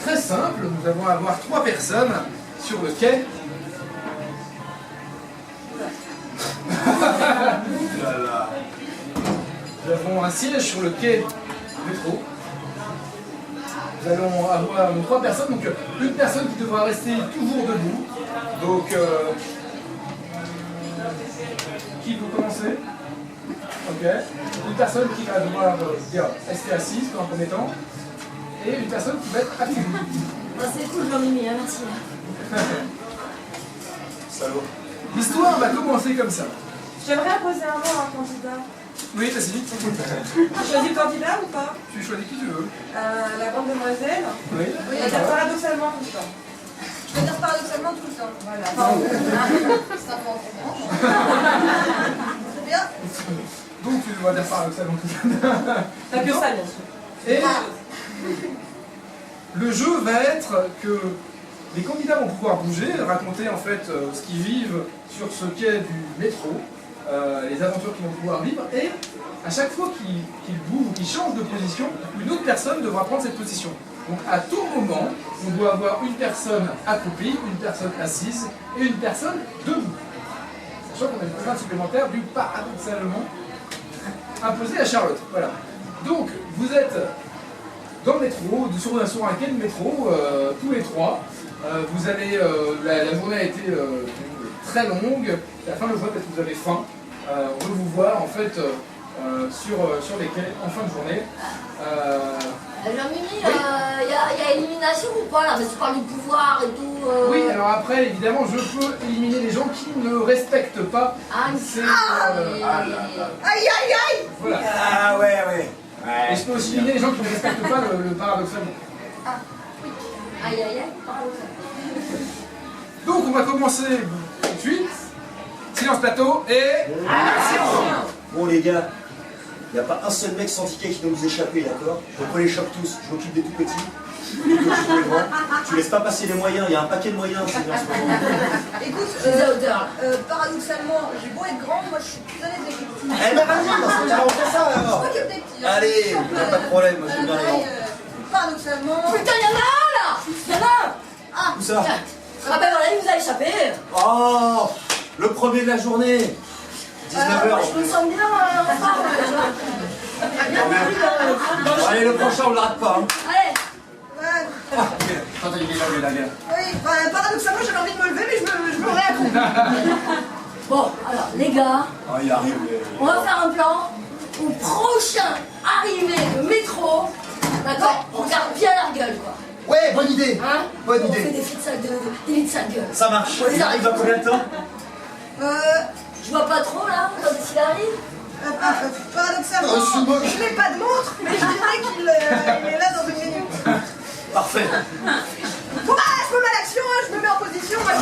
très simple. Nous allons avoir 3 personnes sur le quai. Nous avons un siège sur le quai du métro. Nous allons avoir 3 personnes, donc une personne qui devra rester toujours debout. Donc, qui peut commencer? Ok. Une personne qui va devoir rester assise dans un premier temps. Et une personne qui va être active. C'est cool, Jean-Mimi, hein, merci. Salaud. L'histoire va commencer comme ça. J'aimerais poser un mot à un candidat. Oui, vas-y. Tu choisis le candidat ou pas? Tu choisis qui tu veux. La grande demoiselle. Oui. Oui, elle dire paradoxalement tout le temps. Je veux dire paradoxalement tout le temps. Voilà. C'est un peu en c'est bien. Donc tu dois dire paradoxalement tout le temps. T'as que ça, bien sûr. Et le jeu va être que les candidats vont pouvoir bouger, raconter en fait ce qu'ils vivent sur ce quai du métro, les aventures qu'ils vont pouvoir vivre, et à chaque fois qu'ils bougent ou qu'ils changent de position, une autre personne devra prendre cette position. Donc à tout moment, on doit avoir une personne accroupie, une personne assise et une personne debout. Sachant qu'on a une contrainte supplémentaire du paradoxalement imposé à Charlotte. Voilà. Donc vous êtes dans le métro, sur un quai de métro, tous les 3. Vous allez, la journée a été très longue. À la fin de la journée, peut-être que vous avez faim. On veut vous voir en fait sur les quais en fin de journée. Jean-Mimi, il y a élimination ou pas là? Parce que tu parles du pouvoir et tout. Oui, alors après, évidemment, je peux éliminer les gens qui ne respectent pas. Ah, ces, Aïe aïe aïe. Voilà. Ah ouais. Et je peux aussi éliminer les gens qui ne respectent pas le paradoxal. Ah, oui. Aïe, aïe, aïe. Donc on va commencer tout de suite. Silence plateau et... Bon les gars, il n'y a pas un seul mec sans ticket qui doit nous échapper, d'accord? Donc on les chope tous, je m'occupe des tout petits, tu t'occupes des grands. Tu laisses pas passer les moyens, il y a un paquet de moyens aussi bien en ce moment. Écoute, Je suis à hauteur. paradoxalement, j'ai beau être grande, moi je suis plus honnête avec les petits. Eh ben vas-y, dans ce cas on fait ça Je alors. m'occupe des petits. Allez, pas de problème, moi j'aime bien les grands. Paradoxalement. Putain, y'en a un là! Y'en a un! Ah! Où ça? Ah ben voilà, il nous a échappé! Oh, le premier de la journée. 19h. Moi, je me sens bien en forme. Bon, allez, le prochain on le rate pas. Hein. Allez! Ouais. Attends, il est là, il est là. Oui, paradoxalement j'avais envie de me lever, mais je me réaccroupis. Bon, alors les gars, Oh, il arrive. on va faire un plan. Au prochain arrivée de métro, d'accord? On regarde bien leur gueule, quoi. Ouais, bonne idée. Hein? Bonne On fait idée. des filles de sale gueule. Ça marche. Il arrive dans combien de temps? Je vois pas trop là, quand il arrive. Paradoxalement, Oh, je suis moche. je n'ai pas de montre, mais je dirais qu'il est là dans une minute. Parfait. Bon, je me mets à l'action, hein, je me mets en position. Moi, Moi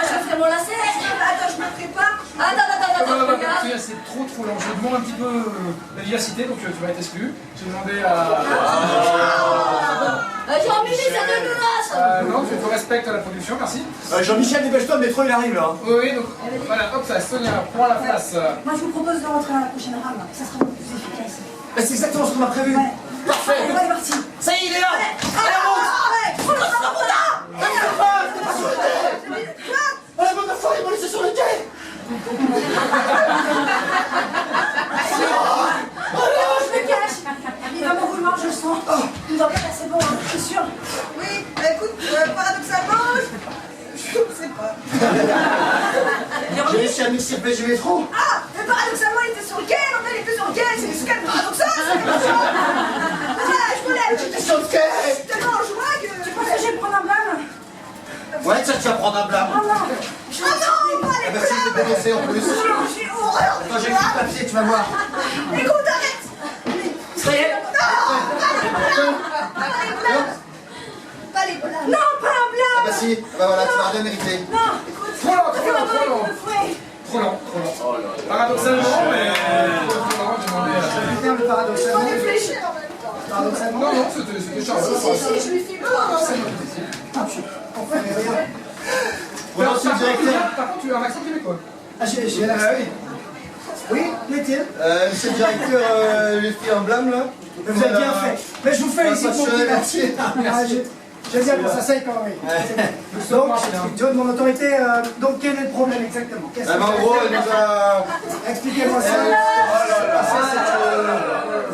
je ferai mon lacet. Attends, je me prépare. Attends, regarde. C'est trop long. Je demande un petit peu la vivacité, donc tu vas être exclu. J'ai demandé à... Vas-y, emmène ça de menace. non, tu respectes la production, merci. Jean-Michel, dépêche-toi, le métro il arrive là. Oui, donc voilà, hop, ça, Sonia, prends la place. Moi, je vous propose de rentrer à la prochaine rame. Ça sera beaucoup plus efficace. Bah, c'est exactement ce qu'on a prévu. Ouais. Parfait. On est parti. Ça y est, il est là. Ah, la bande de foire, ils m'ont laissé sur le quai. Je me cache. Il va m'en vouloir, je le sens. Il va pas passer bon, hein, c'est sûr. Oui, écoute, paradoxalement, je ne sais pas. J'ai réussi à mixer le piège du métro. Ah, mais paradoxalement, il était sur le quai, maintenant il est plus sur le quai, c'est quand même paradoxal, c'est quelque chose. Je me lève, J'étais sur le quai. je suis tellement en joie que... Tu penses que je vais prendre un blâme? Ouais, ça tu vas prendre un blâme. Oh non. Ah non, pas Ah les bah si, je vais te dénoncer en plus. j'ai horreur de Attends, j'ai écrit le papier, tu vas voir. Écoute, arrête. Ça y est. Pas les blâmes. Non, pas un blâme. Ah bah si, ah bah voilà, tu l'as bien mérité. Non, écoute. Trop lent. Ouais. Trop lent. Paradoxalement, mais... Trop lent, j'ai demandé à... Je vais faire le paradoxalement. Faut réfléchir en même temps. Paradoxalement. Non, c'était Charles. Si, je lui file pas. On fait rien. Bon, monsieur le directeur. Par contre, tu as un accent québécois. Ah, j'ai la Oui. Oui, l'est-il? Monsieur le directeur, lui fait un blâme là. Vous avez bien fait. Mais je vous félicite mon petit merci. merci. J'aime bien pour ça, ça est quand même. Donc, je donne mon autorité. Donc, quel est le problème exactement? Qu'est-ce Ah bah en gros, elle nous a... Expliquez-moi ça.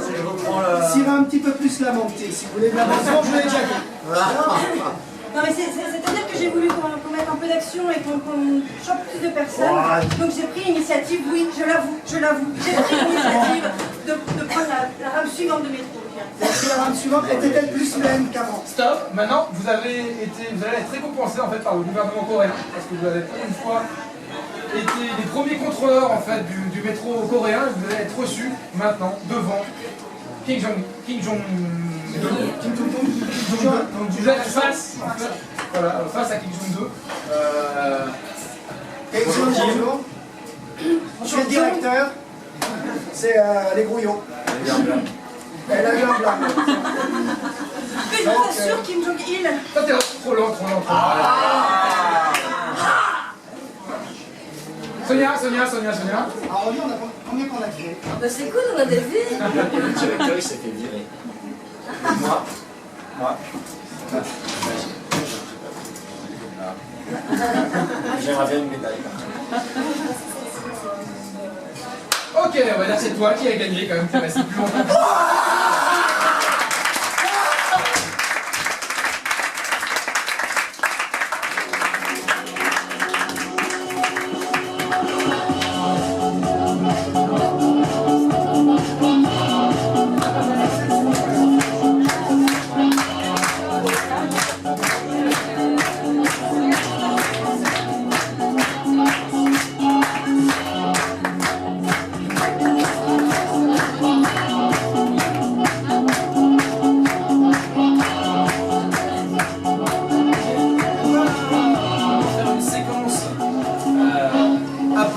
Si je reprends la... S'il va un petit peu plus lamenter, si vous voulez bien. Sinon, je l'ai déjà dit. Non mais c'est-à-dire que j'ai voulu qu'on mette un peu d'action et qu'on chope plus de personnes. Donc j'ai pris l'initiative, oui, je l'avoue. J'ai pris l'initiative de prendre la rame suivante de métro. La rame suivante était-elle plus pleine qu'avant? Stop. Maintenant, vous allez être récompensé en fait par le gouvernement coréen parce que vous avez pour une fois été les premiers contrôleurs en fait du métro coréen. Vous allez être reçus maintenant devant Kim Jong. Donc vous êtes face, en fait, voilà, face à Kim Jong 2. Bonjour. Je suis le directeur. C'est les grouillons. Elle a eu un blâme. Mais je vous assure, Kim Jong-il. Ça t'es trop lent. Sonia. Alors, on a combien qu'on a créé? Bah c'est cool, on a des vies. Le directeur, il s'est fait virer. Moi. J'aimerais bien une médaille. Ok, on va dire c'est toi qui as gagné quand même, tu restes plus longtemps.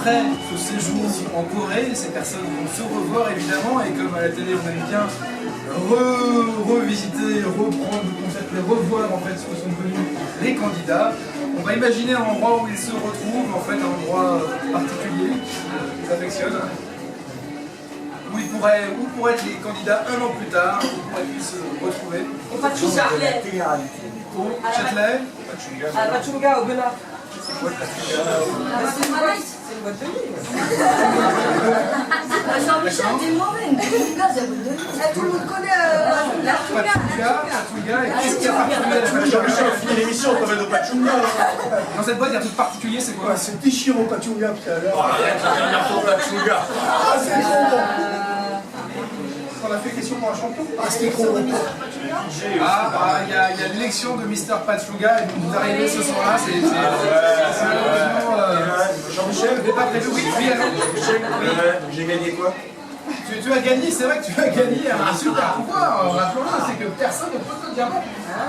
après ce séjour en Corée, ces personnes vont se revoir évidemment, et comme à la télé on aime bien revisiter, reprendre le concept, les revoir en fait ce que sont devenus les candidats, on va imaginer un endroit où ils se retrouvent, en fait un endroit particulier qu'ils affectionnent, où ils pourraient être les candidats un an plus tard, où pourraient-ils se retrouver. Au Pachunga. Au Châtelet. À Pachunga, au Bena. C'est quoi le Pachunga? C'est une boîte de nuit. Jean-Michel, t'es mauvais. Tout le monde connaît la Pachunga, et qu'est-ce qu'il y a particulier à Pachunga? Jean-Michel a fini l'émission, on parlait de Pachunga. Dans cette boîte, il y a un truc particulier, c'est quoi? C'était chiant au Pachunga tout à l'heure. Arrête, la dernière fois Pachunga. Ah, c'est trop bon. On a fait question pour un champion. Ah, c'était trop bon. Il y a l'élection de Mr. Pachunga, et vous arrivez ce soir-là, c'est Jean-Michel, n'est pas prévu. Oui, j'ai gagné quoi? tu as gagné, c'est vrai que tu as gagné un super pouvoir, rappelons-le, c'est que personne ne peut te dire non.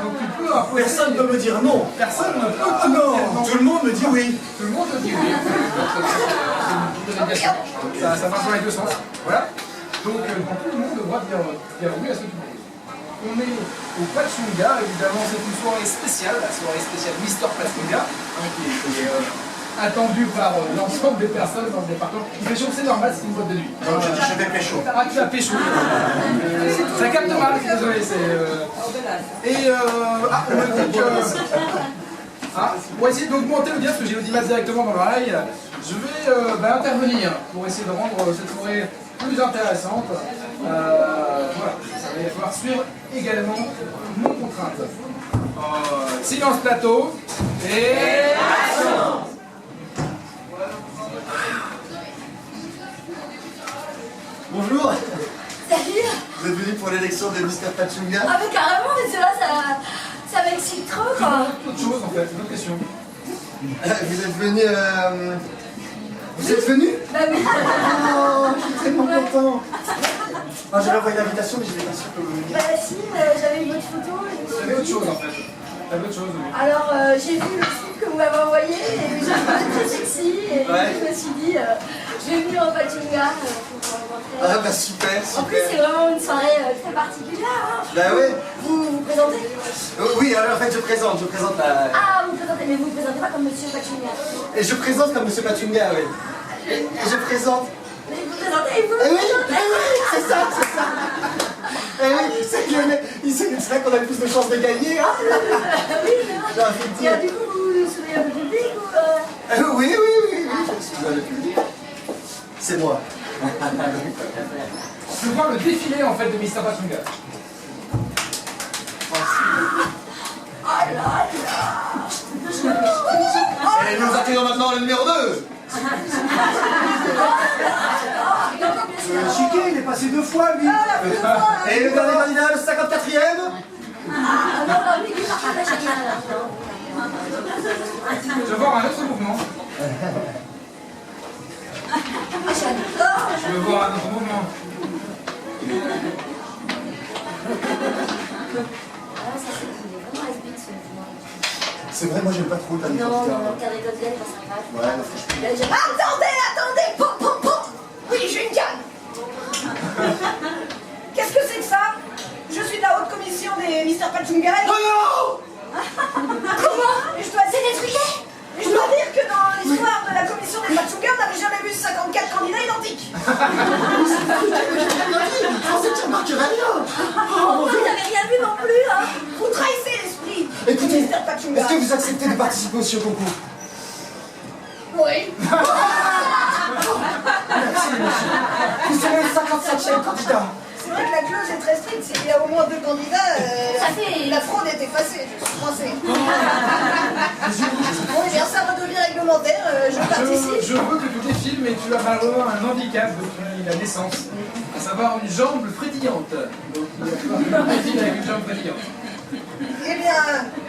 Donc tu peux imposer. Personne ne peut me dire non. Personne ne peut te Ah dire non, non. tout le monde me dit oui. Tout le monde te dit oui. Ça marche dans les deux sens. Voilà. Donc tout le monde devra dire oui à ce que tu veux. On est au Pachunga, évidemment c'est une soirée spéciale, la soirée spéciale Mr. Pachunga, qui est attendue par l'ensemble des personnes dans le département. Il fait chaud, c'est normal, c'est une boîte de nuit. Non, je vais pécho. Ah, tu as pécho. Ça capte mal, désolé, c'est... Et on me dit que... Pour essayer d'augmenter le bien, parce que j'ai l'audimat directement dans l'oreille, je vais intervenir pour essayer de rendre cette soirée plus intéressante. Voilà, il va falloir suivre également nos contraintes. Silence plateau et action. Bonjour, Salut. vous êtes venu pour l'élection de Mr. Pachunga? Ah mais carrément, mais cela, ça m'excite trop quoi. Autre chose en fait, une autre question. Vous êtes venu... Vous êtes venu? Bah oui. Oh, je suis tellement content. Ah, j'avais envoyé l'invitation, mais je n'étais pas sûr que vous veniez. Bah si, j'avais une autre photo. T'avais autre chose en fait. T'avais autre chose. Oui. Alors j'ai vu le film que vous m'avez envoyé et j'ai trouvé très sexy et je me suis dit je vais venir au Pachunga pour vous rencontrer. Ah bah super, En plus c'est super. vraiment une soirée très particulière. Hein. Bah ouais. Vous vous présentez? Oui, alors en fait je présente la... Ah vous présentez, mais vous ne présentez pas comme Monsieur Pachunga. Et je présente comme Monsieur Pachunga, oui. Et je présente... Mais vous présentez et vous Eh oui, c'est ça, c'est ça. Eh oui, c'est là qu'on a le plus de chances de gagner. Hein. Oui, c'est vrai. Et du coup vous souriez un peu public ou Oui, je suis dans le public. C'est moi. Je vois le défilé en fait de Mr. Pachunga. Oh là là. Et nous accueillons maintenant le numéro 2. Chiquet, il est passé 2 fois lui. Et le dernier candidat, le 54e. Non, lui il part pas chacun. Je veux voir un autre mouvement. J'adore. Je veux voir un autre mouvement. C'est vrai, moi j'aime pas trop le dernier Non, candidat. non, carré d'Odelaine, ça va. Ouais, non, franchement. Attendez Oui, j'ai une canne. Qu'est-ce que c'est que ça? Je suis de la haute commission des Mr. Pachunga. Oh non! Comment? Et je dois Et je dois dire que dans l'histoire de la commission des Pachunga, on n'avait jamais vu 54 candidats identiques. Je pensais que tu remarquerais rien. Oh, vous n'avez rien vu non plus, hein. Vous trahissez l'esprit. Écoutez, Mr. Pachunga. est-ce que vous acceptez de participer aussi au concours? Oui. Vous serez le 57e candidat. C'est vrai que la clause est très stricte. S'il y a au moins 2 candidats, Ça fait- la fraude est effacée. Je suis coincée. Bon, eh bien, ça redevient réglementaire. Je participe. Je veux que tu défiles, mais tu as malheureusement un handicap depuis la naissance, à savoir une jambe frétillante. Donc il va falloir que tu défiles avec une jambe frétillante. Eh bien,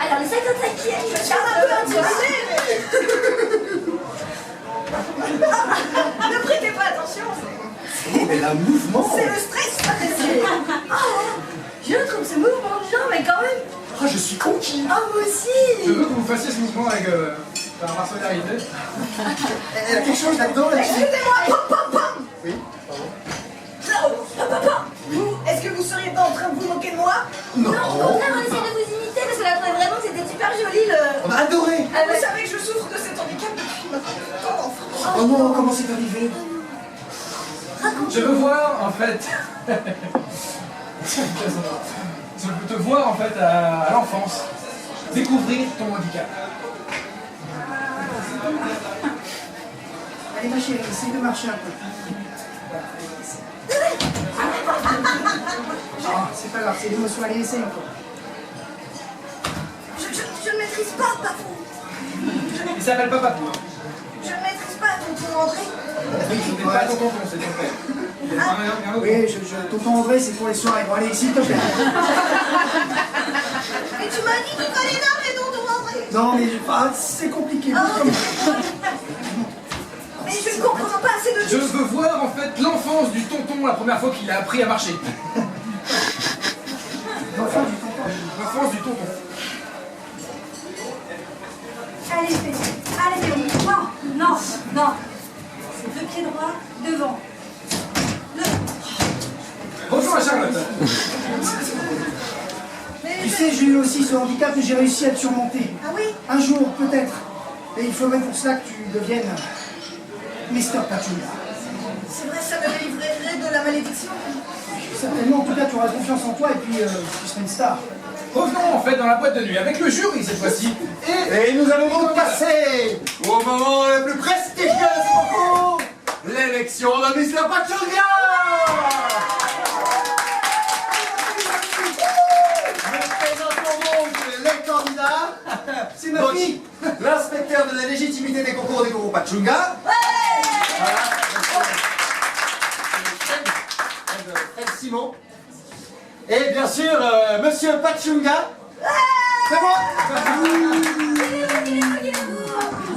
Alors, le 55e, je suis un peu intimidée, mais... Ne prêtez pas attention. Mais la mouvement. C'est le stress. Ah, je trouve ce mouvement de jambe, mais quand même. Ah, je suis conquis. Ah, moi aussi. Je veux que vous fassiez ce mouvement avec T'as un marteau d'arrivée. Elle a quelque chose là-dedans, là. Excusez-moi, pam, pam, pam. Oui, pardon. Papa, est-ce que vous seriez pas en train de vous moquer de moi? Non, au contraire, on essaie de vous imiter parce qu'on a trouvé vraiment que c'était super joli le... On a adoré. Vous savez que je souffre de cet handicap depuis ma tant d'enfance. Oh non, comment c'est arrivé? Je veux voir en fait. Je veux te voir en fait à l'enfance découvrir ton handicap. Allez ma chérie, essaye de marcher un peu. Ah, c'est pas grave, c'est l'émotion, allez, essaye encore. Je ne maîtrise pas, Papou. Il s'appelle pas Papou. Je ne maîtrise pas, tonton André. Oui, je n'ai pas ton tonton, c'est ton père. Il y a un autre. Oui, tonton André, c'est pour les soirées. Bon, allez, s'il te plaît. Mais tu m'as dit qu'il fallait nommer tonton André. Non, mais c'est compliqué. Mais je ne comprends pas assez de Je veux voir en fait l'enfance du tonton la première fois qu'il a appris à marcher. L'enfance du tonton. L'enfance du tonton. Allez, fais. Allez, Léon. Non, non, non. C'est deux pieds droits devant. Bonjour à Charlotte. Tu sais, j'ai eu aussi ce handicap et j'ai réussi à le surmonter. Ah oui? Un jour, peut-être. Et il faut même pour cela que tu deviennes Mr. Pachunga. C'est vrai, ça me délivrerait de la malédiction. Certainement, en tout cas, tu auras confiance en toi et puis tu seras une star. Revenons en fait dans la boîte de nuit avec le jury cette fois-ci. Et nous allons donc passer au moment le plus prestigieux du concours, l'élection de Mr. Pachunga. Nous présentons donc les candidats. C'est ma Donc, fille. l'inspecteur de la légitimité des concours des concours Pachunga. Voilà. Fred Simon. Et bien sûr, Monsieur Pachunga. C'est moi.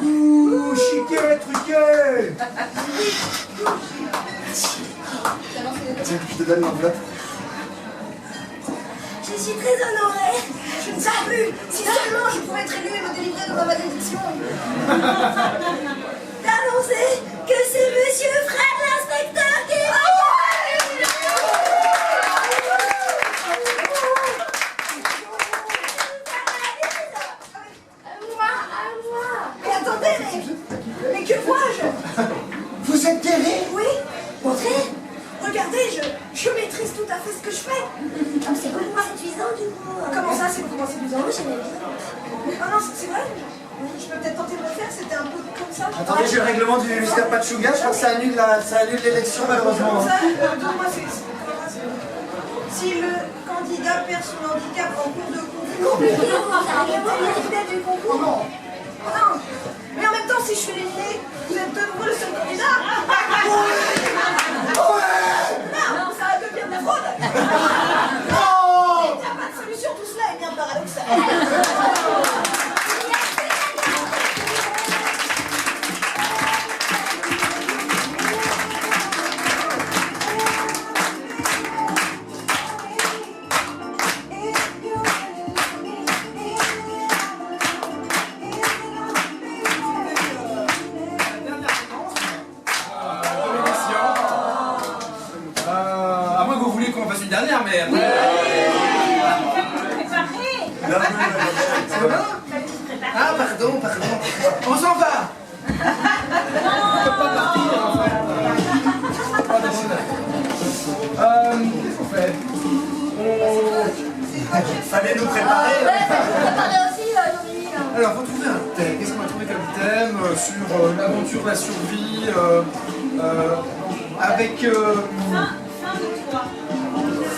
Ouh, chiqué, truqué. Tiens, je te donne l'enveloppe. Je suis très honorée. Je ne sais plus. Si seulement je pouvais être élu et me délivrer de ma malédiction. D'annoncer que c'est Monsieur Fred l'inspecteur qui est... Mais attendez, mais que vois-je? Vous êtes guéri? Oui, André, regardez, je maîtrise tout à fait ce que je fais. Ah, c'est beaucoup séduisant du coup. Comment ça, c'est beaucoup moins séduisant? Moi j'aimais bien. Ah non, c'est vrai. Je peux peut-être tenter de le faire, c'était un peu comme ça. Attendez, j'ai le règlement du Mr. Pachunga, je crois que ça annule l'élection malheureusement. Comment ça? Donc, moi, c'est... Si le candidat perd son handicap en cours de concours... Compliqué, du concours. Non. Non. Mais en même temps, si je suis éliminée, vous êtes de nouveau le seul candidat. Non, ça va devenir de la fraude. Non. Il n'y a pas de solution, tout cela est bien paradoxal. À moins que vous vouliez qu'on fasse une dernière, mais après. Ah, pardon. On s'en va. On peut pas partir en fait. Pas décidé. Qu'est-ce qu'on fait? Fallait nous préparer. Préparez aussi, Jean-Louis. Alors, faut trouver un thème. Qu'est-ce qu'on va trouver comme thème sur l'aventure, la survie, avec. Fin de toi.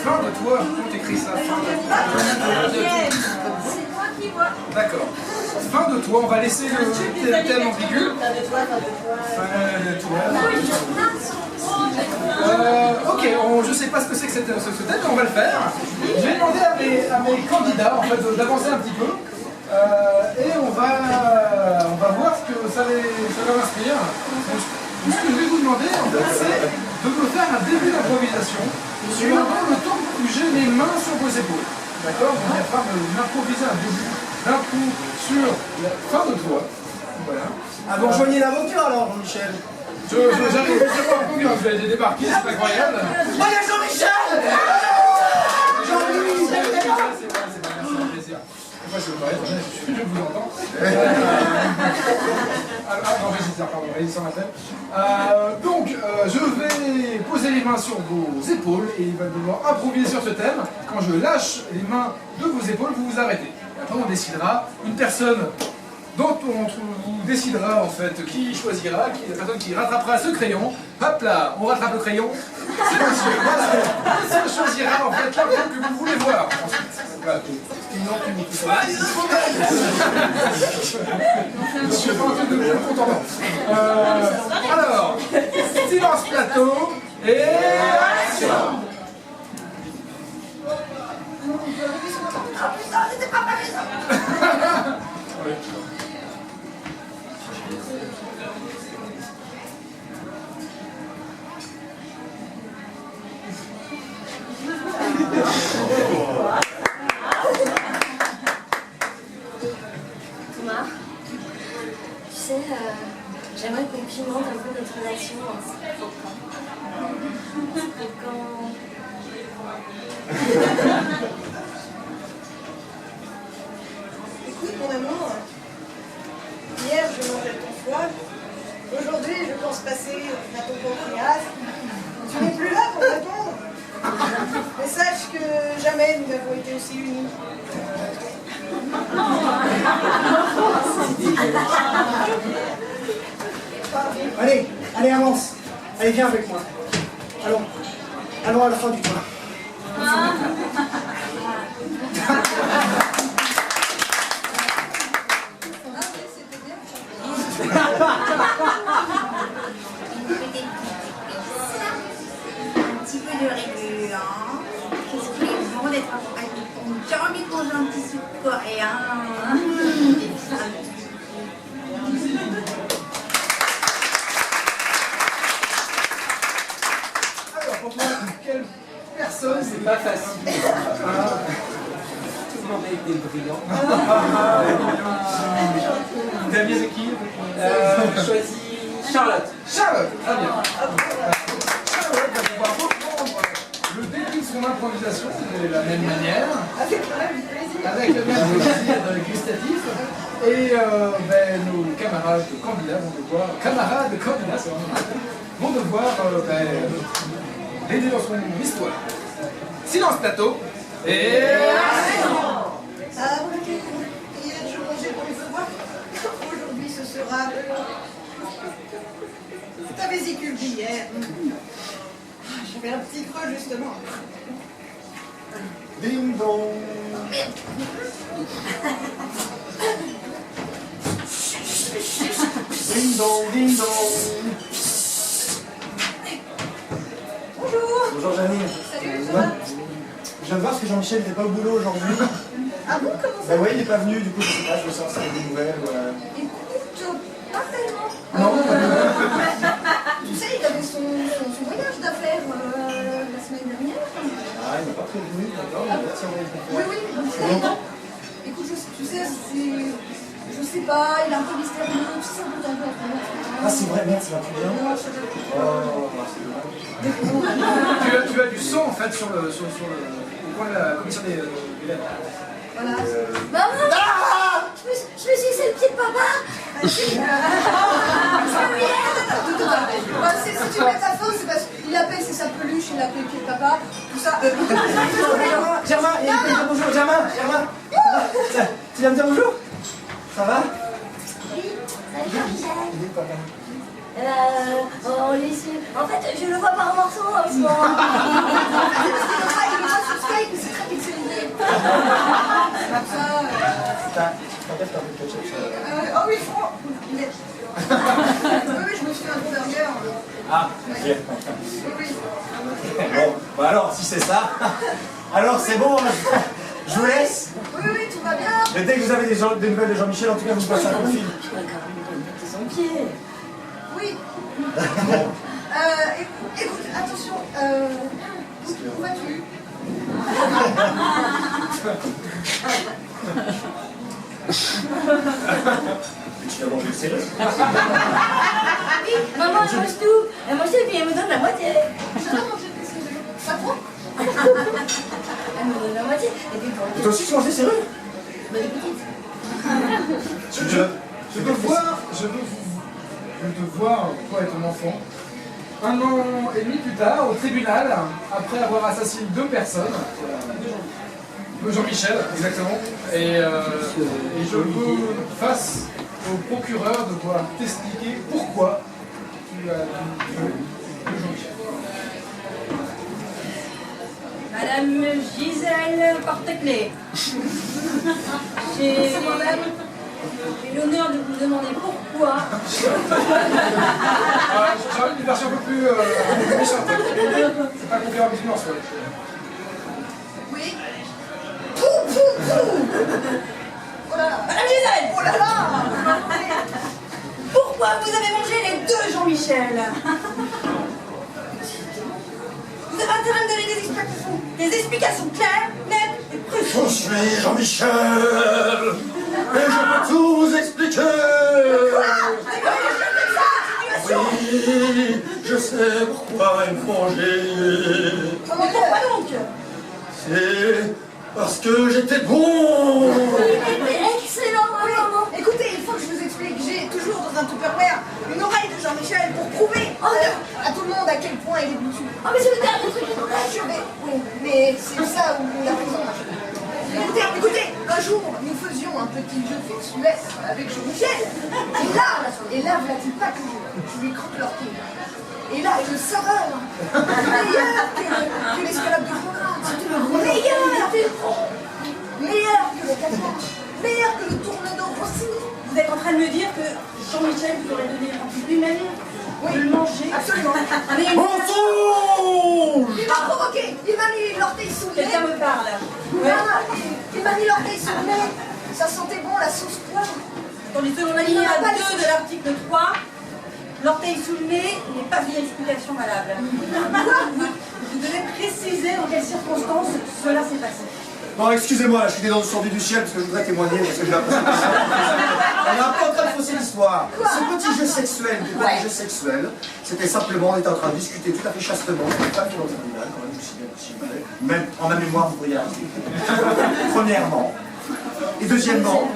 Fin de toi. Comment t'écris ça? Fin de toi. C'est moi qui vois. D'accord. Fin de toi. On va laisser le thème ambigu. Fin de toi. Ok, je sais pas ce que c'est que ce thème, mais on va le faire. Je vais demander à mes candidats en fait, d'avancer un petit peu. Et on va voir ce que ça leur inspire. Donc, ce que je vais vous demander, en fait, c'est de me faire un début d'improvisation pendant le temps où j'ai les mains sur vos épaules. D'accord? Vous n'allez pas m'improviser un début d'impro sur la fin de toi. Voilà. Ah, vous rejoignez l'aventure alors, Jean-Michel? J'arrive, c'est pas un peu quand vous avez débarqué, c'est incroyable. Oh, il y a Jean-Michel! Jean-Michel! C'est vrai, merci, un plaisir. Moi, c'est vrai, je suis vieux, je vous entends. Non, régisseur, pardon, régisseur m'appelle. Donc, je vais poser les mains sur vos épaules et il va devoir improviser sur ce thème. Quand je lâche les mains de vos épaules, vous vous arrêtez. Et après, on décidera une personne dont on décidera en fait qui choisira, la personne qui rattrapera ce crayon. Hop là, on rattrape le crayon. C'est monsieur, voilà. Monsieur choisira en fait l'arbre que vous voulez voir. Ensuite, voilà. Monsieur, pas un truc de contendant. Alors, silence plateau et action. Putain, c'était pas pareil ça. Thomas, tu sais, j'aimerais qu'on pimente un peu notre relation. Écoute, mon amour, hier je mangeais ton foie, aujourd'hui je pense passer à ton pancréas. Tu n'es plus là pour répondre. Mais sache que jamais nous n'avons été aussi unis. Allez, avance. Allez, viens avec moi. Allons à la fin du toit. Un petit peu de régulant. Qu'est-ce qu'il est bon d'être accompagné de ton charmant pour un petit soupe coréen. Alors, pour moi, quelle personne, c'est pas facile. Tout le monde a été brillant. Vous aviez qui choisi Charlotte. Charlotte, très bien. Charlotte va pouvoir reprendre le début de son improvisation de la même manière. Avec le même plaisir. Avec le même plaisir gustatif. Et nos camarades candidats c'est vraiment vont devoir l'aider dans son histoire. Silence plateau et action. Ah, ok. Hier, je mangeais ton foie. Aujourd'hui, ce sera ta vésicule d'hier. J'avais un petit creux, justement. Ding dong. Ding dong, ding dong. Bonjour. Bonjour Janine. Salut, ça va? Je viens de voir parce que Jean-Michel n'était pas au boulot aujourd'hui. Ah bon, comment ça? Ben oui, il n'est pas venu, du coup je sais pas, je veux savoir si il y a des nouvelles. Écoute, pas tellement. Non, Tu sais, il avait son voyage d'affaires la semaine dernière. Ah, il m'a pas prévenu, d'accord, il va tirer le Oui, oui, écoute, tu sais, je sais pas, il est un peu mystérieux, tu sais, un peu un peu. Ah, c'est vrai, merde, ça va plus bien. Oh, c'est dommage. Tu as du sang en fait sur le au coin de la commission des lettres. Voilà. Maman, je me suis dit, c'est le pied de papa. Si tu mets ta faute, c'est parce qu'il appelle, c'est sa peluche, il appelle le pied de papa, tout ça. Germain, il vient me dire bonjour, Germain. Tu viens me dire bonjour? Ça va? Oui, salut Jean-Michel. Il est pas bien. On les suit. En fait, je le vois par morceaux en ce moment. Il le voit sur Skype, c'est très pixelisé. T'enlèves un peu de ketchup, ça. Oh oui, franc. Oui, je me suis fait un bon burger. Ah, ok. Oui. Bon, bah alors, si c'est ça, alors c'est bon, je vous laisse. Oui, tout va bien. Mais dès que vous avez des nouvelles de Jean-Michel, en tout cas, vous me passez un coup de fil. Je vois carrément mettre son pied. Oui. Écoute, attention. Où vas-tu? Mais tu vas manger le céleri. Oui, maman, elle mange tout. Elle mange tout et puis elle me donne la moitié. Je dois manger des céleri. Pas trop? Elle me donne la moitié. Et puis pour Et toi aussi, tu manges des céleri? les petites. Je veux te voir, toi et ton enfant, 1 an et demi plus tard, au tribunal, après avoir assassiné 2 personnes. Jean-Michel, exactement. Et je veux, face au procureur, devoir t'expliquer pourquoi tu as tué Jean-Michel. Madame Gisèle Porte-Clés. J'ai l'honneur de vous demander pourquoi. J'ai une version un peu plus méchante. C'est pas conférence musulman, soit. Oui. Pou, pou, pou. Oh là là. Madame Gisèle, Oh là là. pourquoi vous avez mangé les 2 Jean-Michel? Vous avez intérêt à me donner des explications claires, nettes et précises. Je suis Jean-Michel et je peux tout vous expliquer. Oui, je sais pourquoi ils me font manger. Pourquoi donc? C'est parce que j'étais bon. Excellent, maman. Écoutez, il faut que je vous explique. J'ai toujours dans un Tupperware une oreille de Jean-Michel pour prouver à tout le monde à quel point il est butu. Oh, mais c'est le dernier truc qu'on a achevé. Oui, mais c'est ça où il a raison. Écoutez, un jour, nous faisions un petit jeu sexuel avec Jean-Michel. Et là, voilà-t-il pas que je lui croque l'orteil. Et là, une saveur meilleure que l'escalade de Florent. Meilleure que le Caton. Meilleure que le tourne-dos Rossini. Vous êtes en train de me dire que Jean-Michel vous aurait donné envie lui-même de le manger? Absolument. Mais Mensonge. Il m'a provoqué. Il m'a mis l'orteil sous le nez. quelqu'un me parle. Il m'a mis l'orteil sous le nez. Ça sentait bon la sauce poivre. Tandis que selon la ligne 2 de l'article 3, l'orteil sous le nez n'est pas une explication valable. Vous devez préciser dans quelles circonstances cela s'est passé. Bon, excusez-moi, je suis descendu du ciel parce que je voudrais témoigner, parce que j'ai l'impression que on est un peu en train de fausser l'histoire. Ce petit jeu sexuel, c'était simplement, on était en train de discuter tout à fait chastement, avec une femme qui est dans le tribunal, quand même, aussi bien possible. Même en ma mémoire, vous pourriez arrêter. Premièrement. Et deuxièmement,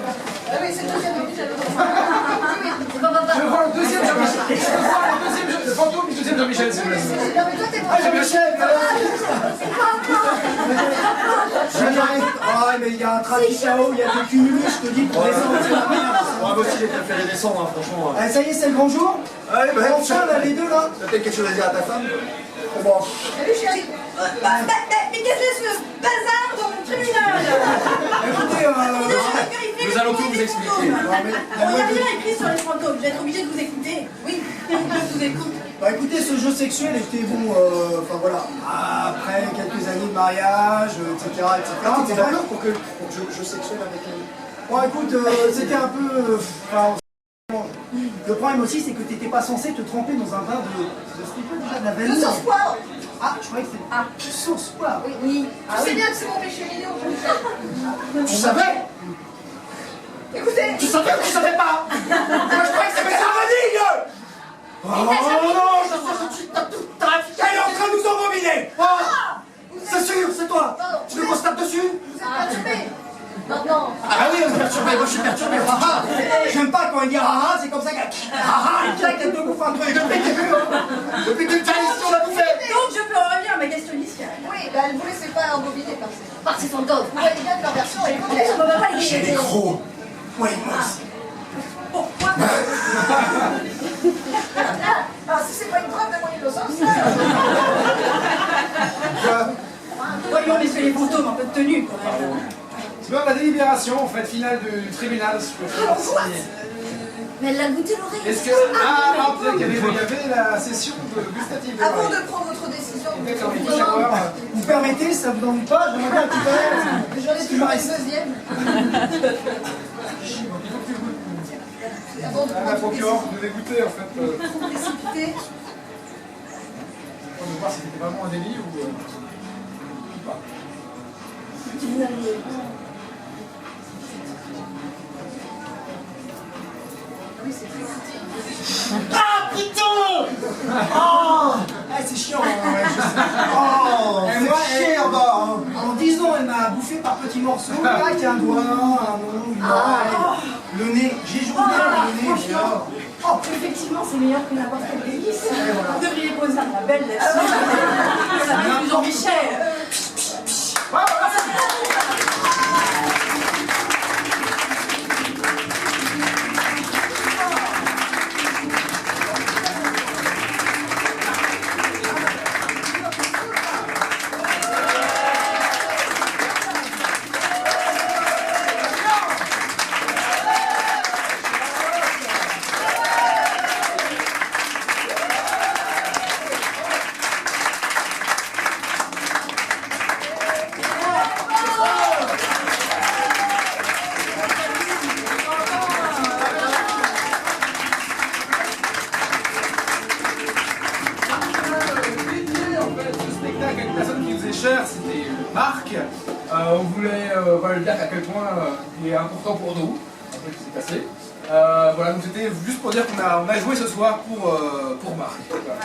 Ah oui, c'est le deuxième Jean-Michel. Je veux voir le deuxième Jean-Michel. Je veux voir le fantôme du deuxième Jean-Michel, s'il vous plaît. Non mais toi t'es Ah, Jean-Michel, Ah, mais il y a un trafic KO, il y a des cumulés, je te dis, pour descendre, c'est la merde. moi aussi j'ai préféré descendre, hein, franchement. Ah, ça y est, c'est le grand jour. Allez, bah, Enfin, là, les deux, là. t'as peut-être quelque chose à dire à ta femme? Bon, Salut chérie. Mais qu'est-ce que c'est ce bazar dans mon tribunal? Écoutez, Nous allons tout vous expliquer. Il n'y a rien écrit sur les fantômes, je vais être obligée de vous écouter. Oui, je vous écoute. bah écoutez, ce jeu sexuel était bon, enfin voilà, après quelques années de mariage, etc. t'es d'accord pour que je sexuel avec elle? Bon, écoute, c'était un peu... enfin, le problème aussi, c'est que t'étais pas censé te tremper dans un bain de c'était quoi déjà, de la vanille. De sauce poivre. Ah, je croyais que c'était sauce poivre. Oui, oui. Tu sais bien que c'est mon péché mignon, Jean-Michel. Tu savais? Écoutez. Tu savais ou tu savais pas? Moi je croyais que c'était la vanille! Oh non, je sais tout de suite, elle est en train de nous embobiner! C'est sûr, c'est toi! Tu veux qu'on se tape dessus? Vous êtes perturbé. Non. Ah oui, on est perturbé, moi je suis perturbé, haha! J'aime pas quand il dit haha, c'est comme ça qu'elle haha, il claque, elle te bouffe un truc. Depuis que tu as ici, on l'a bouffé! Donc je peux revenir à ma question initiale. Oui, bah elle vous laissait pas embobiner par ces. Par ces fantômes. Vous voyez bien que leur version est On complète. ne va pas les J'ai des crocs! Oui, moi aussi! Pourquoi? Ah, si c'est pas une preuve de mon innocence, Voyons, messieurs les fantômes, un peu de tenue quand même. C'est bien la délibération en fait, finale du tribunal. Mais elle l'a goûté l'oreille. Est-ce que. Ah, peut-être qu'il y avait la session de gustative. avant de prendre votre décision, D'accord, il faut savoir. Vous permettez, ça vous ennuie pas? J'aimerais bien un petit peu. j'en ai toujours une deuxième. Avant de La prendre procureure vous devez goûter en fait. trop précipité. On va voir si c'était vraiment un délit ou pas. Ah putain! Oh! C'est chiant, ouais, je sais. Oh! C'est chiant, bah! En 10 ans, elle m'a bouffé par petits morceaux, avec un doigt, un nom, une oreille, le nez. J'ai joué le nez, puis alors. Oh, effectivement, c'est meilleur que n'importe quelle délice. Vous devriez poser un label là-dessus. Ça va plus en Michel. Une personne qui nous est chère, c'était Marc. On voulait voilà, lui dire à quel point il est important pour nous, après ce qui s'est passé. Voilà, donc c'était juste pour dire qu'on a joué ce soir pour Marc. Voilà.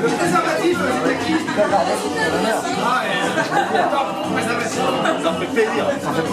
Le préservatif, c'était qui? Ah, préservatif. Ça fait plaisir.